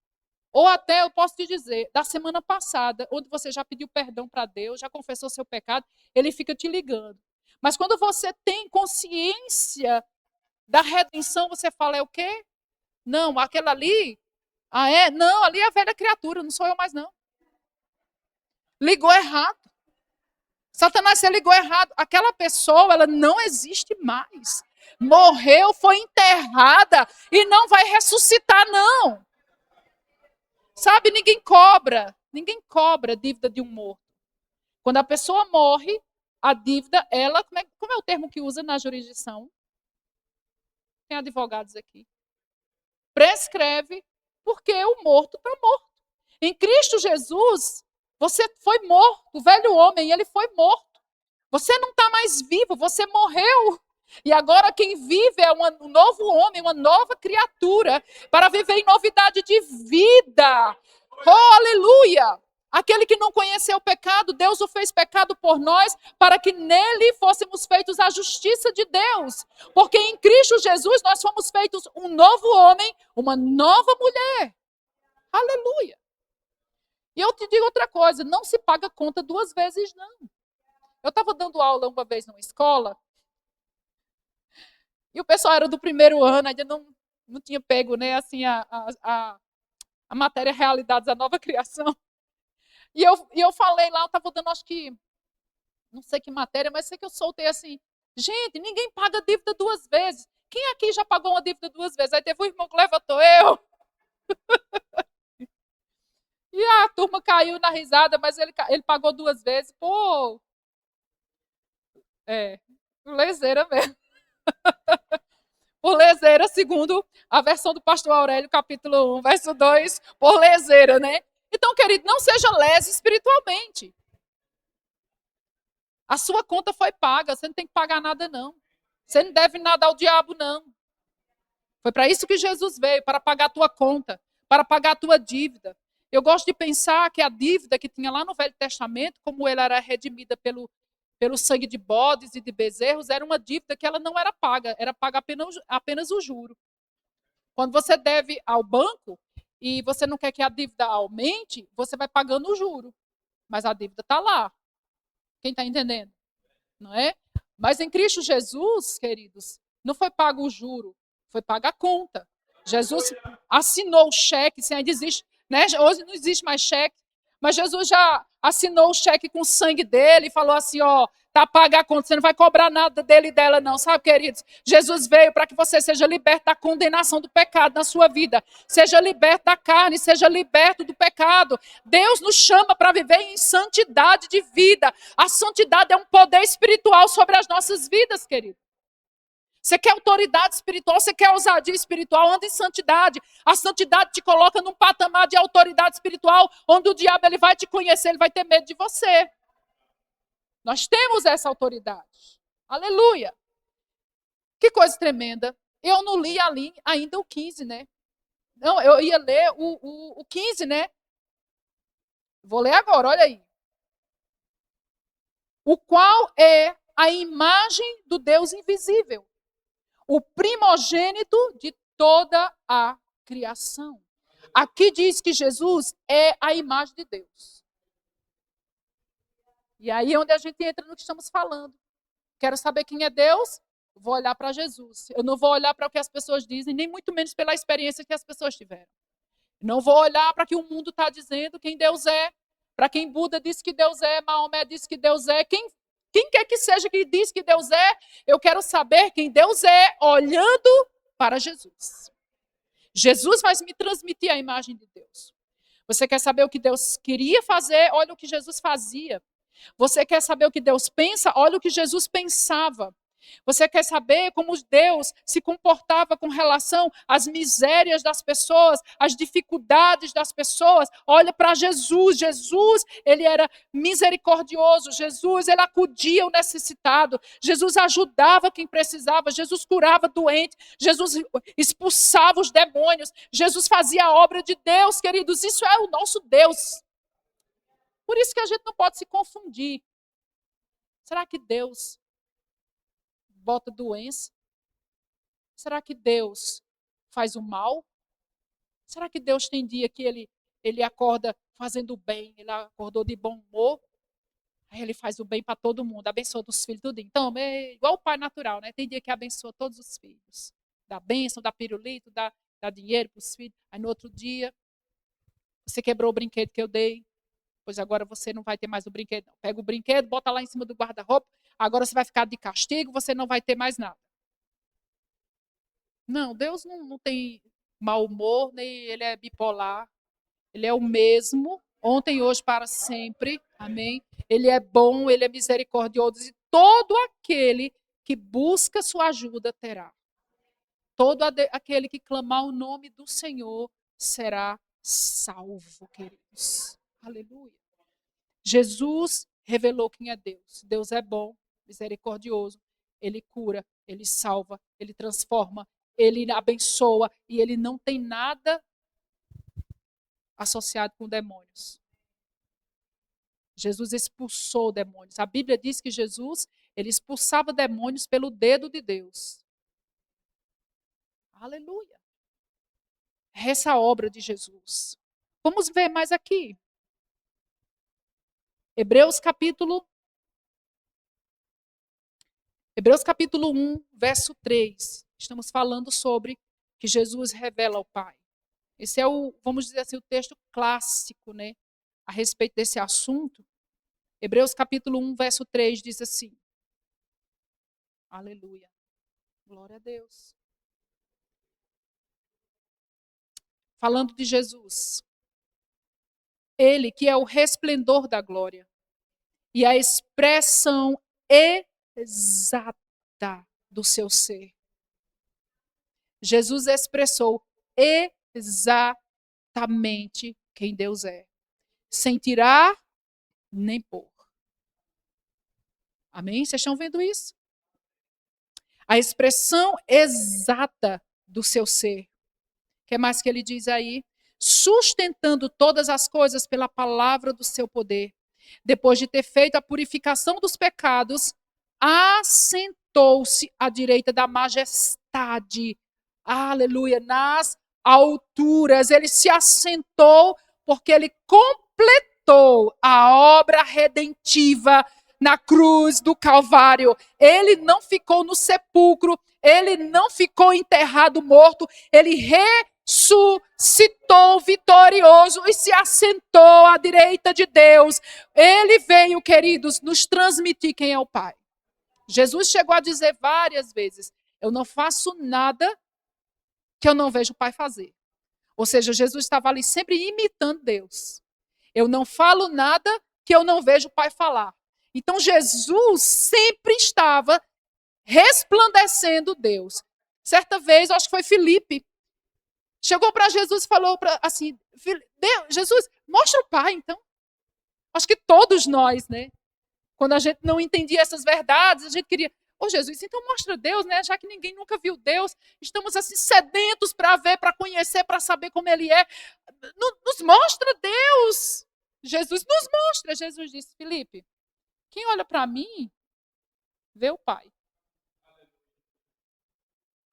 Ou até, eu posso te dizer, da semana passada, onde você já pediu perdão para Deus, já confessou seu pecado, ele fica te ligando. Mas quando você tem consciência da redenção, você fala, é o quê? Não, aquela ali, Não, ali é a velha criatura, não sou eu mais não. Ligou errado. Satanás, você ligou errado. Aquela pessoa, ela não existe mais. Morreu, foi enterrada e não vai ressuscitar, não. Sabe, ninguém cobra dívida de um morto. Quando a pessoa morre, a dívida, ela, como é o termo que usa na jurisdição? Tem advogados aqui. Prescreve, porque o morto está morto. Em Cristo Jesus, você foi morto, o velho homem, ele foi morto. Você não está mais vivo, você morreu. E agora quem vive é um novo homem, uma nova criatura, para viver em novidade de vida. Oh, aleluia! Aquele que não conheceu o pecado, Deus o fez pecado por nós, para que nele fôssemos feitos a justiça de Deus. Porque em Cristo Jesus nós fomos feitos um novo homem, uma nova mulher. Aleluia! E eu te digo outra coisa, não se paga conta 2 vezes, não. Eu estava dando aula uma vez numa escola, e o pessoal era do primeiro ano, ainda não tinha pego, né, assim, a matéria Realidades da Nova Criação. E eu falei lá, eu estava dando, acho que, não sei que matéria, mas sei que eu soltei assim, gente, ninguém paga dívida 2 vezes. Quem aqui já pagou uma dívida 2 vezes? Aí teve um irmão que levantou, eu. E a turma caiu na risada, mas ele pagou 2 vezes. Pô, lezeira mesmo. Por lezeira, segundo a versão do pastor Aurélio, capítulo 1, verso 2, por lezeira, né? Então, querido, não seja leso espiritualmente. A sua conta foi paga, você não tem que pagar nada, não. Você não deve nada ao diabo, não. Foi para isso que Jesus veio, para pagar a tua conta, para pagar a tua dívida. Eu gosto de pensar que a dívida que tinha lá no Velho Testamento, como ela era redimida pelo sangue de bodes e de bezerros, era uma dívida que ela não era paga apenas o juro. Quando você deve ao banco e você não quer que a dívida aumente, você vai pagando o juro. Mas a dívida está lá. Quem está entendendo? Não é? Mas em Cristo Jesus, queridos, não foi pago o juro, foi paga a conta. Jesus assinou o cheque, se ainda existe, né? Hoje não existe mais cheque, mas Jesus já assinou o cheque com o sangue dele e falou assim, ó, tá paga a conta, você não vai cobrar nada dele e dela não, sabe, queridos? Jesus veio para que você seja liberto da condenação do pecado na sua vida, seja liberto da carne, seja liberto do pecado. Deus nos chama para viver em santidade de vida. A santidade é um poder espiritual sobre as nossas vidas, querido. Você quer autoridade espiritual, você quer ousadia espiritual, anda em santidade. A santidade te coloca num patamar de autoridade espiritual, onde o diabo ele vai te conhecer, ele vai ter medo de você. Nós temos essa autoridade. Aleluia. Que coisa tremenda. Eu não li ali ainda o 15, né? Não, eu ia ler o 15, né? Vou ler agora, olha aí. O qual é a imagem do Deus invisível, o primogênito de toda a criação. Aqui diz que Jesus é a imagem de Deus. E aí é onde a gente entra no que estamos falando. Quero saber quem é Deus? Vou olhar para Jesus. Eu não vou olhar para o que as pessoas dizem, nem muito menos pela experiência que as pessoas tiveram. Não vou olhar para o que o mundo está dizendo, quem Deus é. Para quem Buda disse que Deus é, Maomé disse que Deus é. Quem Quem quer que seja que diz que Deus é, eu quero saber quem Deus é, olhando para Jesus. Jesus vai me transmitir a imagem de Deus. Você quer saber o que Deus queria fazer? Olha o que Jesus fazia. Você quer saber o que Deus pensa? Olha o que Jesus pensava. Você quer saber como Deus se comportava com relação às misérias das pessoas, às dificuldades das pessoas? Olha para Jesus. Jesus, ele era misericordioso. Jesus, ele acudia o necessitado. Jesus ajudava quem precisava. Jesus curava doente. Jesus expulsava os demônios. Jesus fazia a obra de Deus, queridos. Isso é o nosso Deus. Por isso que a gente não pode se confundir. Será que Deus bota doença? Será que Deus faz o mal? Será que Deus tem dia que ele acorda fazendo o bem, ele acordou de bom humor? Aí ele faz o bem para todo mundo, abençoa os filhos, tudo. Então, é igual o pai natural, né? Tem dia que abençoa todos os filhos. Dá bênção, dá pirulito, dá dinheiro para os filhos. Aí no outro dia, você quebrou o brinquedo que eu dei. Pois agora você não vai ter mais o brinquedo. Não. Pega o brinquedo, bota lá em cima do guarda-roupa. Agora você vai ficar de castigo, você não vai ter mais nada. Não, Deus não tem mau humor, nem ele é bipolar. Ele é o mesmo, ontem, hoje, para sempre. Amém? Ele é bom, ele é misericordioso. E todo aquele que busca sua ajuda terá. Todo aquele que clamar o nome do Senhor será salvo, queridos. Aleluia. Jesus revelou quem é Deus. Deus é bom, misericordioso. Ele cura, ele salva, ele transforma, ele abençoa e ele não tem nada associado com demônios. Jesus expulsou demônios. A Bíblia diz que Jesus, ele expulsava demônios pelo dedo de Deus. Aleluia. Essa é a obra de Jesus. Vamos ver mais aqui. Hebreus capítulo 1, verso 3. Estamos falando sobre que Jesus revela ao Pai. Esse é o, vamos dizer assim, o texto clássico, né, a respeito desse assunto. Hebreus capítulo 1, verso 3 diz assim. Aleluia. Glória a Deus. Falando de Jesus. Ele que é o resplendor da glória e a expressão exata do seu ser. Jesus expressou exatamente quem Deus é, sem tirar nem pôr. Amém? Vocês estão vendo isso? A expressão exata do seu ser. O que mais que ele diz aí? Sustentando todas as coisas pela palavra do seu poder. Depois de ter feito a purificação dos pecados, assentou-se à direita da majestade. Aleluia, nas alturas. Ele se assentou porque ele completou a obra redentiva na cruz do Calvário. Ele não ficou no sepulcro, ele não ficou enterrado morto, ele ressuscitou vitorioso e se assentou à direita de Deus. Ele veio, queridos, nos transmitir quem é o Pai. Jesus chegou a dizer várias vezes: eu não faço nada que eu não vejo o Pai fazer. Ou seja, Jesus estava ali sempre imitando Deus. Eu não falo nada que eu não vejo o Pai falar. Então Jesus sempre estava resplandecendo Deus. Certa vez, acho que foi Filipe, chegou para Jesus e falou assim: Jesus, mostra o Pai, então. Acho que todos nós, né? Quando a gente não entendia essas verdades, a gente queria: ô Jesus, então mostra Deus, né? Já que ninguém nunca viu Deus, estamos assim sedentos para ver, para conhecer, para saber como Ele é. Nos mostra Deus. Jesus nos mostra. Jesus disse: Filipe, quem olha para mim, vê o Pai.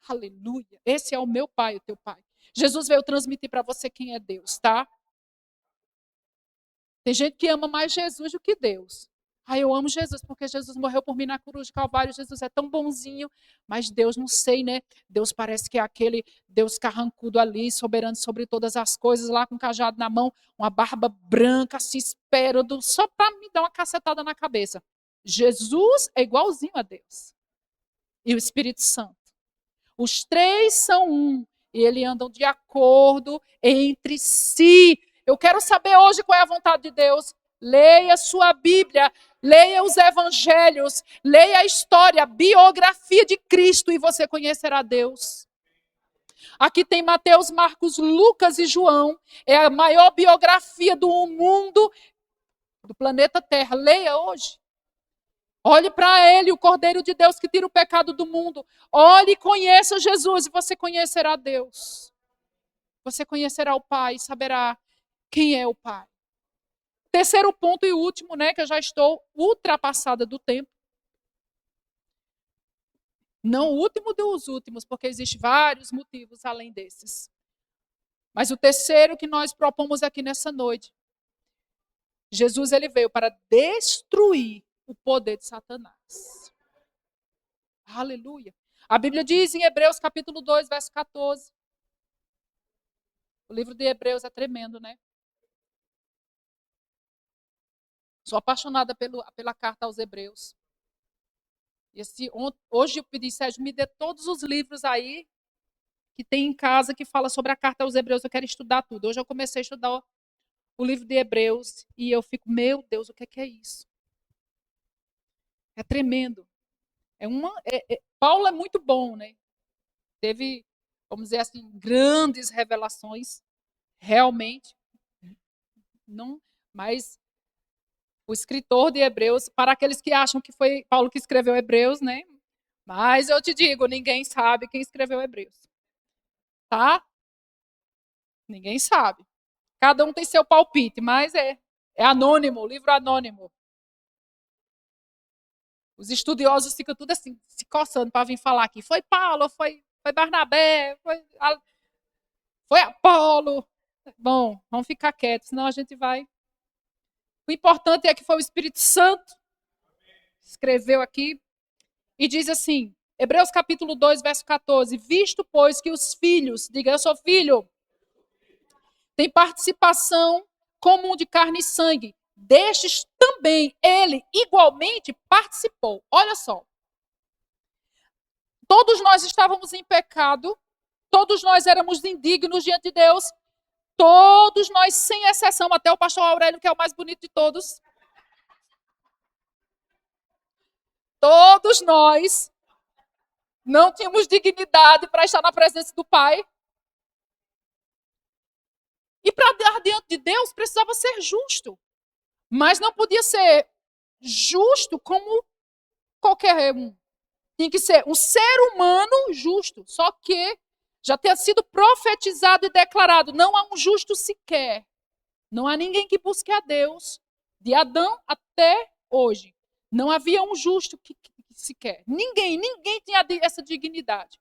Aleluia. Esse é o meu Pai, o teu Pai. Jesus veio transmitir para você quem é Deus, tá? Tem gente que ama mais Jesus do que Deus. Eu amo Jesus porque Jesus morreu por mim na cruz de Calvário. Jesus é tão bonzinho, mas Deus, não sei, né? Deus parece que é aquele Deus carrancudo ali, soberano sobre todas as coisas, lá com um cajado na mão, uma barba branca, assim, esperando, só para me dar uma cacetada na cabeça. Jesus é igualzinho a Deus. E o Espírito Santo. Os três são um. E eles andam de acordo entre si. Eu quero saber hoje qual é a vontade de Deus. Leia sua Bíblia, leia os evangelhos, leia a história, a biografia de Cristo e você conhecerá Deus. Aqui tem Mateus, Marcos, Lucas e João. É a maior biografia do mundo, do planeta Terra. Leia hoje. Olhe para ele, o Cordeiro de Deus que tira o pecado do mundo. Olhe e conheça Jesus e você conhecerá Deus. Você conhecerá o Pai e saberá quem é o Pai. Terceiro ponto e último, né, que eu já estou ultrapassada do tempo. Não o último dos últimos, porque existem vários motivos além desses. Mas o terceiro que nós propomos aqui nessa noite. Jesus ele veio para destruir o poder de Satanás. Aleluia. A Bíblia diz em Hebreus capítulo 2, verso 14. O livro de Hebreus é tremendo, né? Sou apaixonada pela carta aos Hebreus. Hoje eu pedi, Sérgio, me dê todos os livros aí que tem em casa que fala sobre a carta aos Hebreus. Eu quero estudar tudo. Hoje eu comecei a estudar o livro de Hebreus e eu fico, meu Deus, o que é isso? É tremendo. Paulo é muito bom, né? Teve, vamos dizer assim, grandes revelações, realmente. Não, mas o escritor de Hebreus, para aqueles que acham que foi Paulo que escreveu Hebreus, né? Mas eu te digo, ninguém sabe quem escreveu Hebreus. Tá? Ninguém sabe. Cada um tem seu palpite, mas é anônimo, o livro anônimo. Os estudiosos ficam tudo assim, se coçando para vir falar aqui. Foi Paulo, foi Barnabé, foi Apolo. Bom, vamos ficar quietos, senão a gente vai. O importante é que foi o Espírito Santo que escreveu aqui e diz assim, Hebreus capítulo 2, verso 14, visto, pois, que os filhos, diga, eu sou filho, tem participação comum de carne e sangue, destes também ele igualmente participou. Olha só. Todos nós estávamos em pecado, todos nós éramos indignos diante de Deus, todos nós, sem exceção, até o pastor Aurélio, que é o mais bonito de todos. Todos nós não tínhamos dignidade para estar na presença do Pai. E para dar diante de Deus precisava ser justo. Mas não podia ser justo como qualquer um. Tinha que ser um ser humano justo. Só que já tinha sido profetizado e declarado, não há um justo sequer. Não há ninguém que busque a Deus, de Adão até hoje. Não havia um justo que sequer. Ninguém tinha essa dignidade.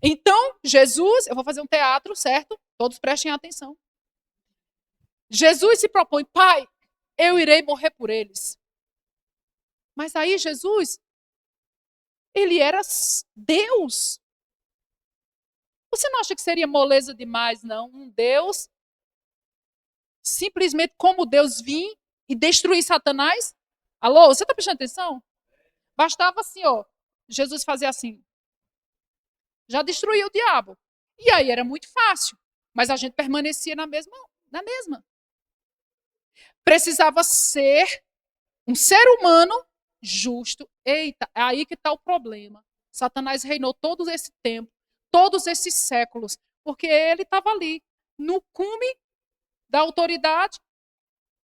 Então, Jesus, eu vou fazer um teatro, certo? Todos prestem atenção. Jesus se propõe, Pai, eu irei morrer por eles. Mas aí Jesus, ele era Deus. Você não acha que seria moleza demais, não? Um Deus, simplesmente como Deus vir e destruir Satanás? Alô, você está prestando atenção? Bastava assim, ó, Jesus fazia assim. Já destruiu o diabo. E aí era muito fácil. Mas a gente permanecia na mesma. Precisava ser um ser humano justo. Eita, é aí que está o problema. Satanás reinou todo esse tempo, todos esses séculos, porque ele estava ali, no cume da autoridade,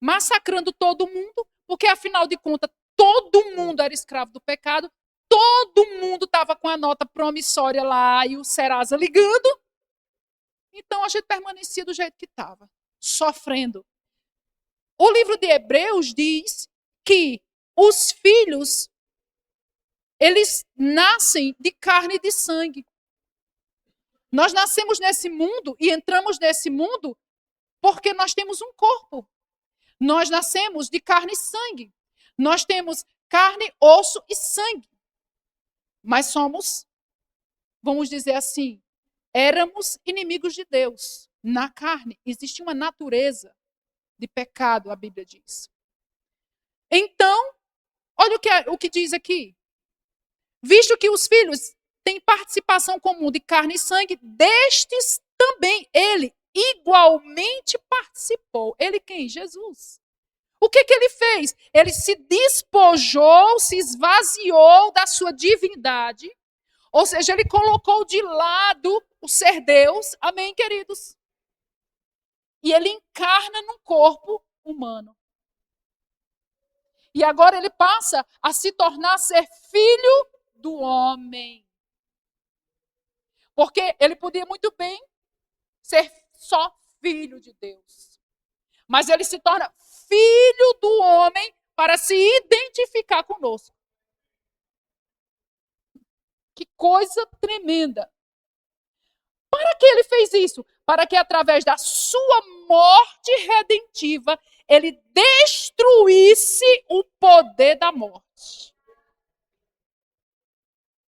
massacrando todo mundo, porque afinal de contas, todo mundo era escravo do pecado, todo mundo estava com a nota promissória lá e o Serasa ligando. Então a gente permanecia do jeito que estava, sofrendo. O livro de Hebreus diz que os filhos, eles nascem de carne e de sangue. Nós nascemos nesse mundo e entramos nesse mundo porque nós temos um corpo. Nós nascemos de carne e sangue. Nós temos carne, osso e sangue. Mas somos, vamos dizer assim, éramos inimigos de Deus. Na carne existe uma natureza de pecado, a Bíblia diz. Então, Olha o que diz aqui. Visto que os filhos têm participação comum de carne e sangue, destes também ele igualmente participou. Ele quem? Jesus. O que ele fez? Ele se despojou, se esvaziou da sua divindade, ou seja, ele colocou de lado o ser Deus, amém, queridos? E ele encarna num corpo humano. E agora ele passa a se tornar ser filho do homem. Porque ele podia muito bem ser só filho de Deus. Mas ele se torna filho do homem para se identificar conosco. Que coisa tremenda. Para que ele fez isso? Para que através da sua morte redentiva, ele destruísse o poder da morte.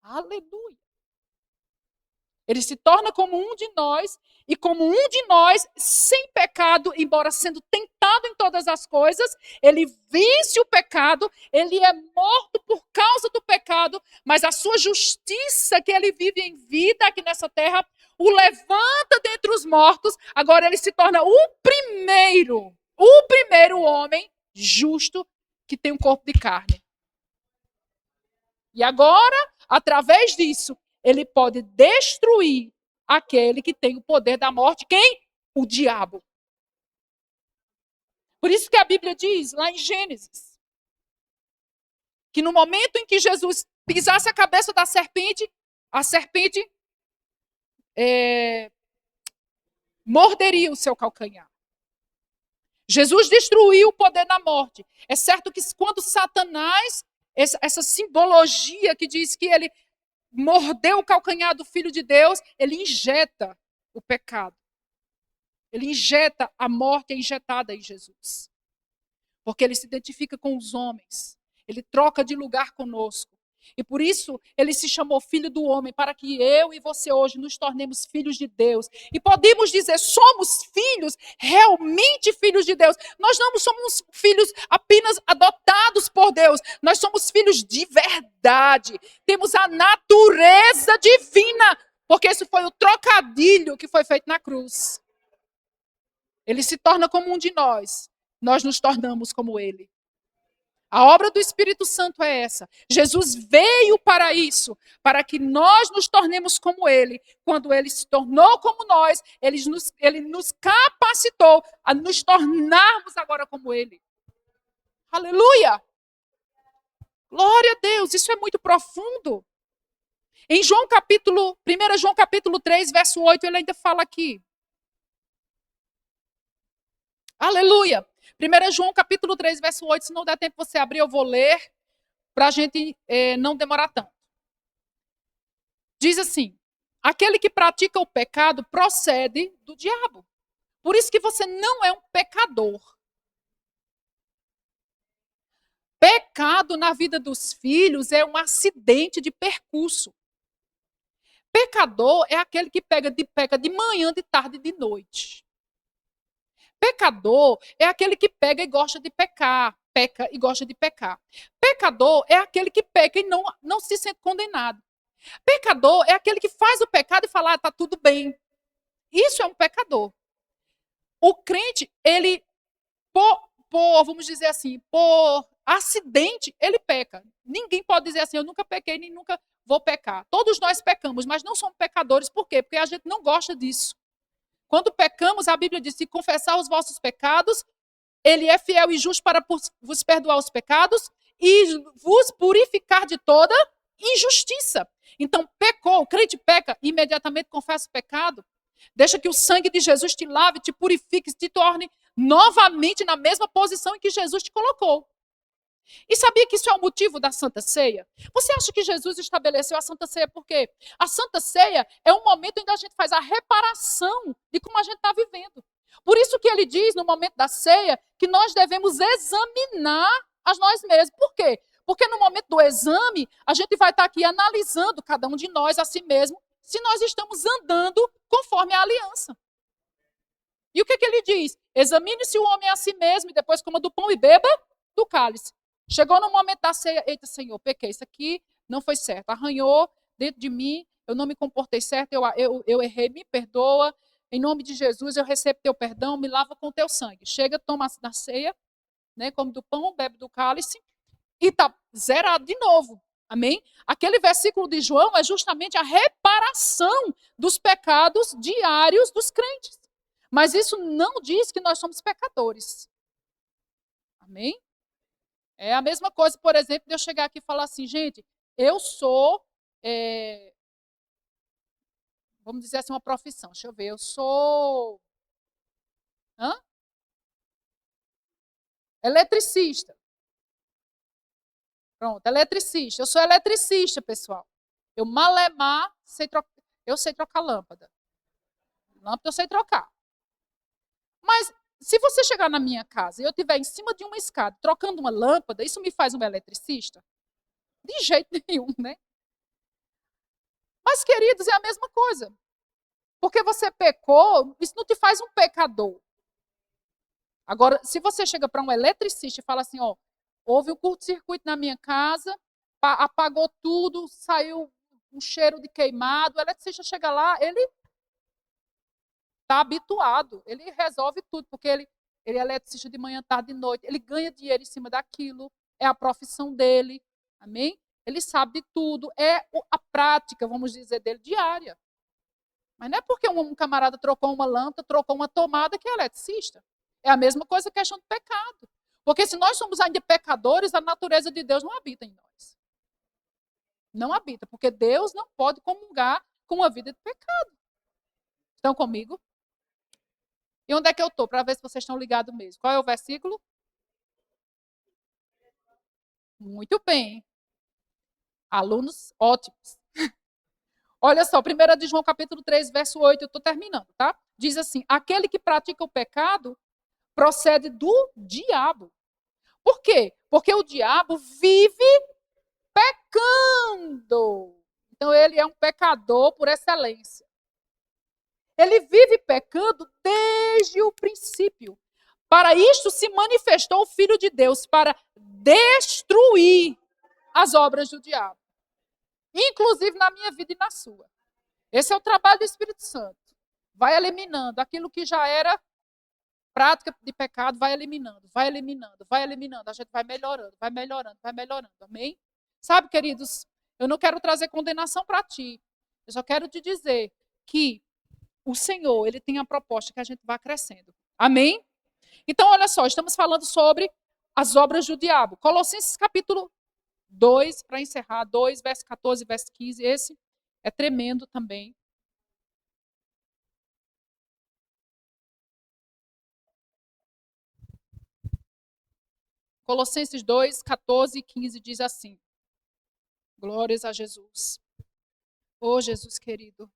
Aleluia. Ele se torna como um de nós, e como um de nós, sem pecado, embora sendo tentado em todas as coisas, ele vence o pecado, ele é morto por causa do pecado, mas a sua justiça que ele vive em vida aqui nessa terra, o levanta dentre os mortos, agora ele se torna o primeiro homem justo que tem um corpo de carne. E agora, através disso, ele pode destruir aquele que tem o poder da morte. Quem? O diabo. Por isso que a Bíblia diz, lá em Gênesis, que no momento em que Jesus pisasse a cabeça da serpente, a serpente morderia o seu calcanhar. Jesus destruiu o poder da morte. É certo que quando Satanás, essa simbologia que diz que ele mordeu o calcanhar do Filho de Deus, ele injeta o pecado. Ele injeta a morte, é injetada em Jesus. Porque ele se identifica com os homens. Ele troca de lugar conosco. E por isso ele se chamou Filho do Homem, para que eu e você hoje nos tornemos filhos de Deus. E podemos dizer, somos filhos, realmente filhos de Deus. Nós não somos filhos apenas adotados por Deus. Nós somos filhos de verdade. Temos a natureza divina, porque esse foi o trocadilho que foi feito na cruz. Ele se torna como um de nós. Nós nos tornamos como ele. A obra do Espírito Santo é essa. Jesus veio para isso, para que nós nos tornemos como ele. Quando ele se tornou como nós, ele nos capacitou a nos tornarmos agora como ele. Aleluia! Glória a Deus, isso é muito profundo. Em 1 João capítulo 3, verso 8, ele ainda fala aqui. Aleluia! 1 João capítulo 3, verso 8, se não der tempo você abrir, eu vou ler, para a gente não demorar tanto. Diz assim, aquele que pratica o pecado procede do diabo. Por isso que você não é um pecador. Pecado na vida dos filhos é um acidente de percurso. Pecador é aquele que peca de manhã, de tarde e de noite. Pecador é aquele que pega e gosta de pecar, peca e gosta de pecar. Pecador é aquele que peca e não se sente condenado. Pecador é aquele que faz o pecado e fala, tá tudo bem. Isso é um pecador. O crente, ele, vamos dizer assim, por acidente, ele peca. Ninguém pode dizer assim, eu nunca pequei, nem nunca vou pecar. Todos nós pecamos, mas não somos pecadores. Por quê? Porque a gente não gosta disso. Quando pecamos, a Bíblia diz, se confessar os vossos pecados, ele é fiel e justo para vos perdoar os pecados e vos purificar de toda injustiça. Então, pecou, o crente peca, imediatamente confessa o pecado, deixa que o sangue de Jesus te lave, te purifique, te torne novamente na mesma posição em que Jesus te colocou. E sabia que isso é o motivo da Santa Ceia? Você acha que Jesus estabeleceu a Santa Ceia por quê? A Santa Ceia é um momento em que a gente faz a reparação de como a gente está vivendo. Por isso que ele diz, no momento da ceia, que nós devemos examinar a nós mesmos. Por quê? Porque no momento do exame, a gente vai estar aqui analisando, cada um de nós, a si mesmo, se nós estamos andando conforme a aliança. E o que ele diz? Examine-se o homem a si mesmo e depois coma do pão e beba do cálice. Chegou no momento da ceia, eita, Senhor, pequei, isso aqui não foi certo. Arranhou dentro de mim, eu não me comportei certo, eu errei, me perdoa. Em nome de Jesus, eu recebo teu perdão, me lava com teu sangue. Chega, toma da ceia, né, come do pão, bebe do cálice, e está zerado de novo. Amém? Aquele versículo de João é justamente a reparação dos pecados diários dos crentes. Mas isso não diz que nós somos pecadores. Amém? É a mesma coisa, por exemplo, de eu chegar aqui e falar assim, gente, eu sou, vamos dizer assim, uma profissão. Deixa eu ver, eu sou eletricista. Pronto, eletricista. Eu sou eletricista, pessoal. Eu malemar, eu sei trocar lâmpada. Lâmpada eu sei trocar. Mas se você chegar na minha casa e eu estiver em cima de uma escada trocando uma lâmpada, isso me faz um eletricista? De jeito nenhum, né? Mas, queridos, é a mesma coisa. Porque você pecou, isso não te faz um pecador. Agora, se você chega para um eletricista e fala assim, ó, houve um curto-circuito na minha casa, apagou tudo, saiu um cheiro de queimado, o eletricista chega lá, ele está habituado, ele resolve tudo, porque ele é eletricista de manhã, tarde e noite, ele ganha dinheiro em cima daquilo, é a profissão dele, amém? Ele sabe de tudo, é a prática, vamos dizer, dele diária. Mas não é porque um camarada trocou uma lâmpada, trocou uma tomada, que é eletricista. É a mesma coisa que a questão do pecado. Porque se nós somos ainda pecadores, a natureza de Deus não habita em nós. Não habita, porque Deus não pode comungar com a vida de pecado. Estão comigo? E onde é que eu estou? Para ver se vocês estão ligados mesmo. Qual é o versículo? Muito bem. Alunos ótimos. Olha só, 1 de João capítulo 3, verso 8, eu estou terminando, tá? Diz assim, aquele que pratica o pecado procede do diabo. Por quê? Porque o diabo vive pecando. Então ele é um pecador por excelência. Ele vive pecando desde o princípio. Para isto se manifestou o Filho de Deus, para destruir as obras do diabo. Inclusive na minha vida e na sua. Esse é o trabalho do Espírito Santo. Vai eliminando aquilo que já era prática de pecado, vai eliminando, vai eliminando, vai eliminando. A gente vai melhorando, vai melhorando, vai melhorando. Amém? Sabe, queridos, eu não quero trazer condenação para ti. Eu só quero te dizer que o Senhor, ele tem a proposta que a gente vá crescendo. Amém? Então, olha só, estamos falando sobre as obras do diabo. Colossenses capítulo 2, para encerrar, 2, verso 14, verso 15. Esse é tremendo também. Colossenses 2, 14 e 15 diz assim. Glórias a Jesus. Oh, Jesus querido.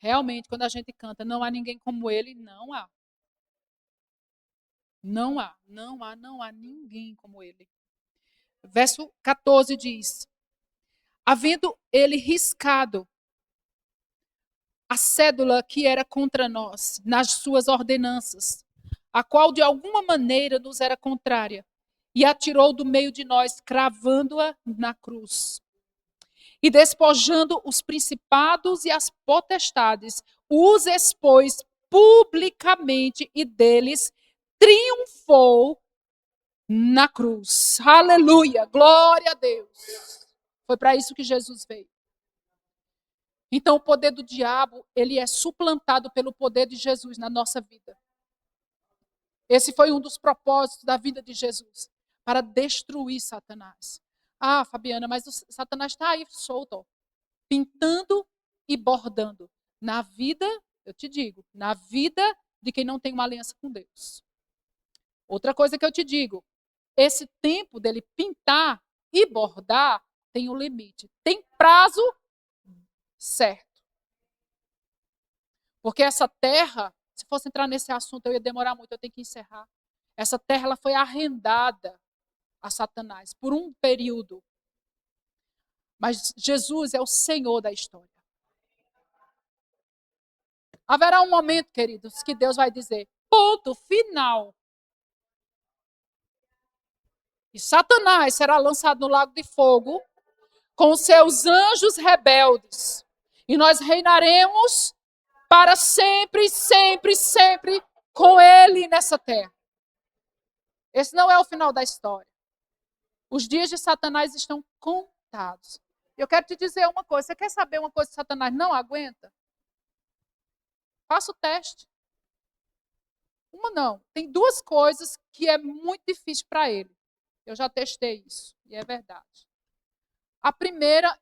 Realmente, quando a gente canta, não há ninguém como ele, não há. Não há, não há, não há ninguém como ele. Verso 14 diz: havendo ele riscado a cédula que era contra nós, nas suas ordenanças, a qual de alguma maneira nos era contrária, e atirou do meio de nós, cravando-a na cruz. E despojando os principados e as potestades, os expôs publicamente e deles triunfou na cruz. Aleluia, glória a Deus. Foi para isso que Jesus veio. Então o poder do diabo, ele é suplantado pelo poder de Jesus na nossa vida. Esse foi um dos propósitos da vida de Jesus, para destruir Satanás. Ah, Fabiana, mas o Satanás está aí solto, ó, pintando e bordando. Na vida, eu te digo, na vida de quem não tem uma aliança com Deus. Outra coisa que eu te digo, esse tempo dele pintar e bordar tem um limite. Tem prazo certo. Porque essa terra, se fosse entrar nesse assunto, eu ia demorar muito, eu tenho que encerrar. Essa terra ela foi arrendada a Satanás por um período. Mas Jesus é o Senhor da história. Haverá um momento, queridos, que Deus vai dizer, ponto final. E Satanás será lançado no lago de fogo com seus anjos rebeldes. E nós reinaremos para sempre, sempre, sempre com ele nessa terra. Esse não é o final da história. Os dias de Satanás estão contados. Eu quero te dizer uma coisa. Você quer saber uma coisa que Satanás não aguenta? Faça o teste. Uma não. Tem duas coisas que é muito difícil para ele. Eu já testei isso. E é verdade. A primeira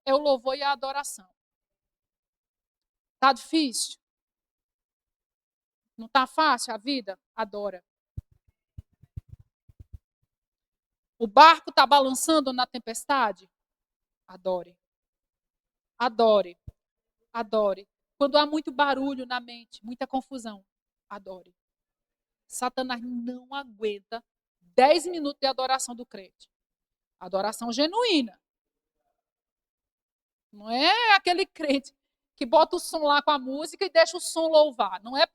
é o louvor e a adoração. Tá difícil? Não tá fácil a vida? Adora. O barco tá balançando na tempestade? Adore. Adore. Adore. Quando há muito barulho na mente, muita confusão, adore. Satanás não aguenta 10 minutos de adoração do crente. Adoração genuína. Não é aquele crente que bota o som lá com a música e deixa o som louvar. Não é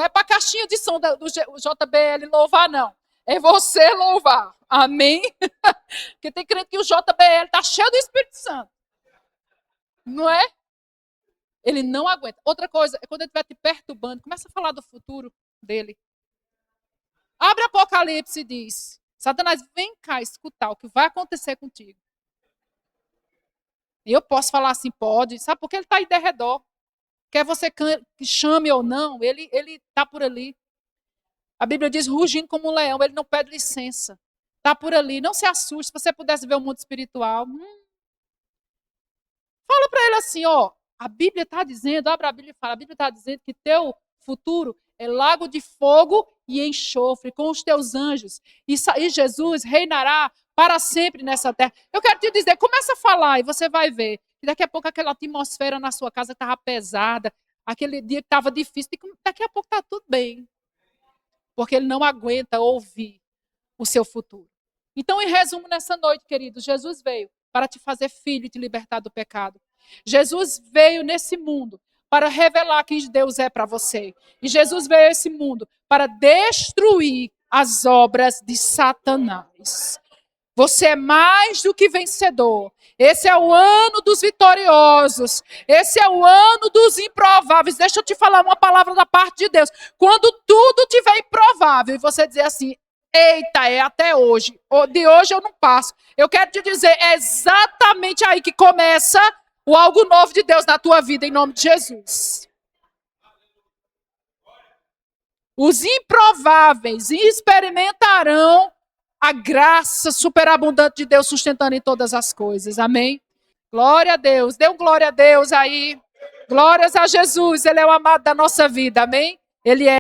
para a caixinha de som do JBL louvar, não. É você louvar. Amém? Porque tem crente que o JBL está cheio do Espírito Santo. Não é? Ele não aguenta. Outra coisa, é quando ele estiver te perturbando, começa a falar do futuro dele. Abre Apocalipse e diz: Satanás, vem cá escutar o que vai acontecer contigo. E eu posso falar assim, pode, sabe? Porque ele está aí de redor. Quer você chame ou não, ele está por ali. A Bíblia diz, rugindo como um leão, ele não pede licença. Está por ali, não se assuste. Se você pudesse ver o mundo espiritual. Fala para ele assim, ó, a Bíblia está dizendo, abre a Bíblia e fala, a Bíblia está dizendo que teu futuro é lago de fogo e enxofre com os teus anjos. E Jesus reinará para sempre nessa terra. Eu quero te dizer, começa a falar e você vai ver. E daqui a pouco aquela atmosfera na sua casa estava pesada, aquele dia que estava difícil, daqui a pouco está tudo bem. Porque ele não aguenta ouvir o seu futuro. Então, em resumo, nessa noite, querido, Jesus veio para te fazer filho e te libertar do pecado. Jesus veio nesse mundo para revelar quem Deus é para você. E Jesus veio a esse mundo para destruir as obras de Satanás. Você é mais do que vencedor. Esse é o ano dos vitoriosos. Esse é o ano dos improváveis. Deixa eu te falar uma palavra da parte de Deus. Quando tudo tiver improvável e você dizer assim, eita, é até hoje. De hoje eu não passo. Eu quero te dizer, é exatamente aí que começa o algo novo de Deus na tua vida, em nome de Jesus. Os improváveis experimentarão a graça superabundante de Deus sustentando em todas as coisas. Amém? Glória a Deus. Dê um glória a Deus aí. Glórias a Jesus. Ele é o amado da nossa vida. Amém? Ele é.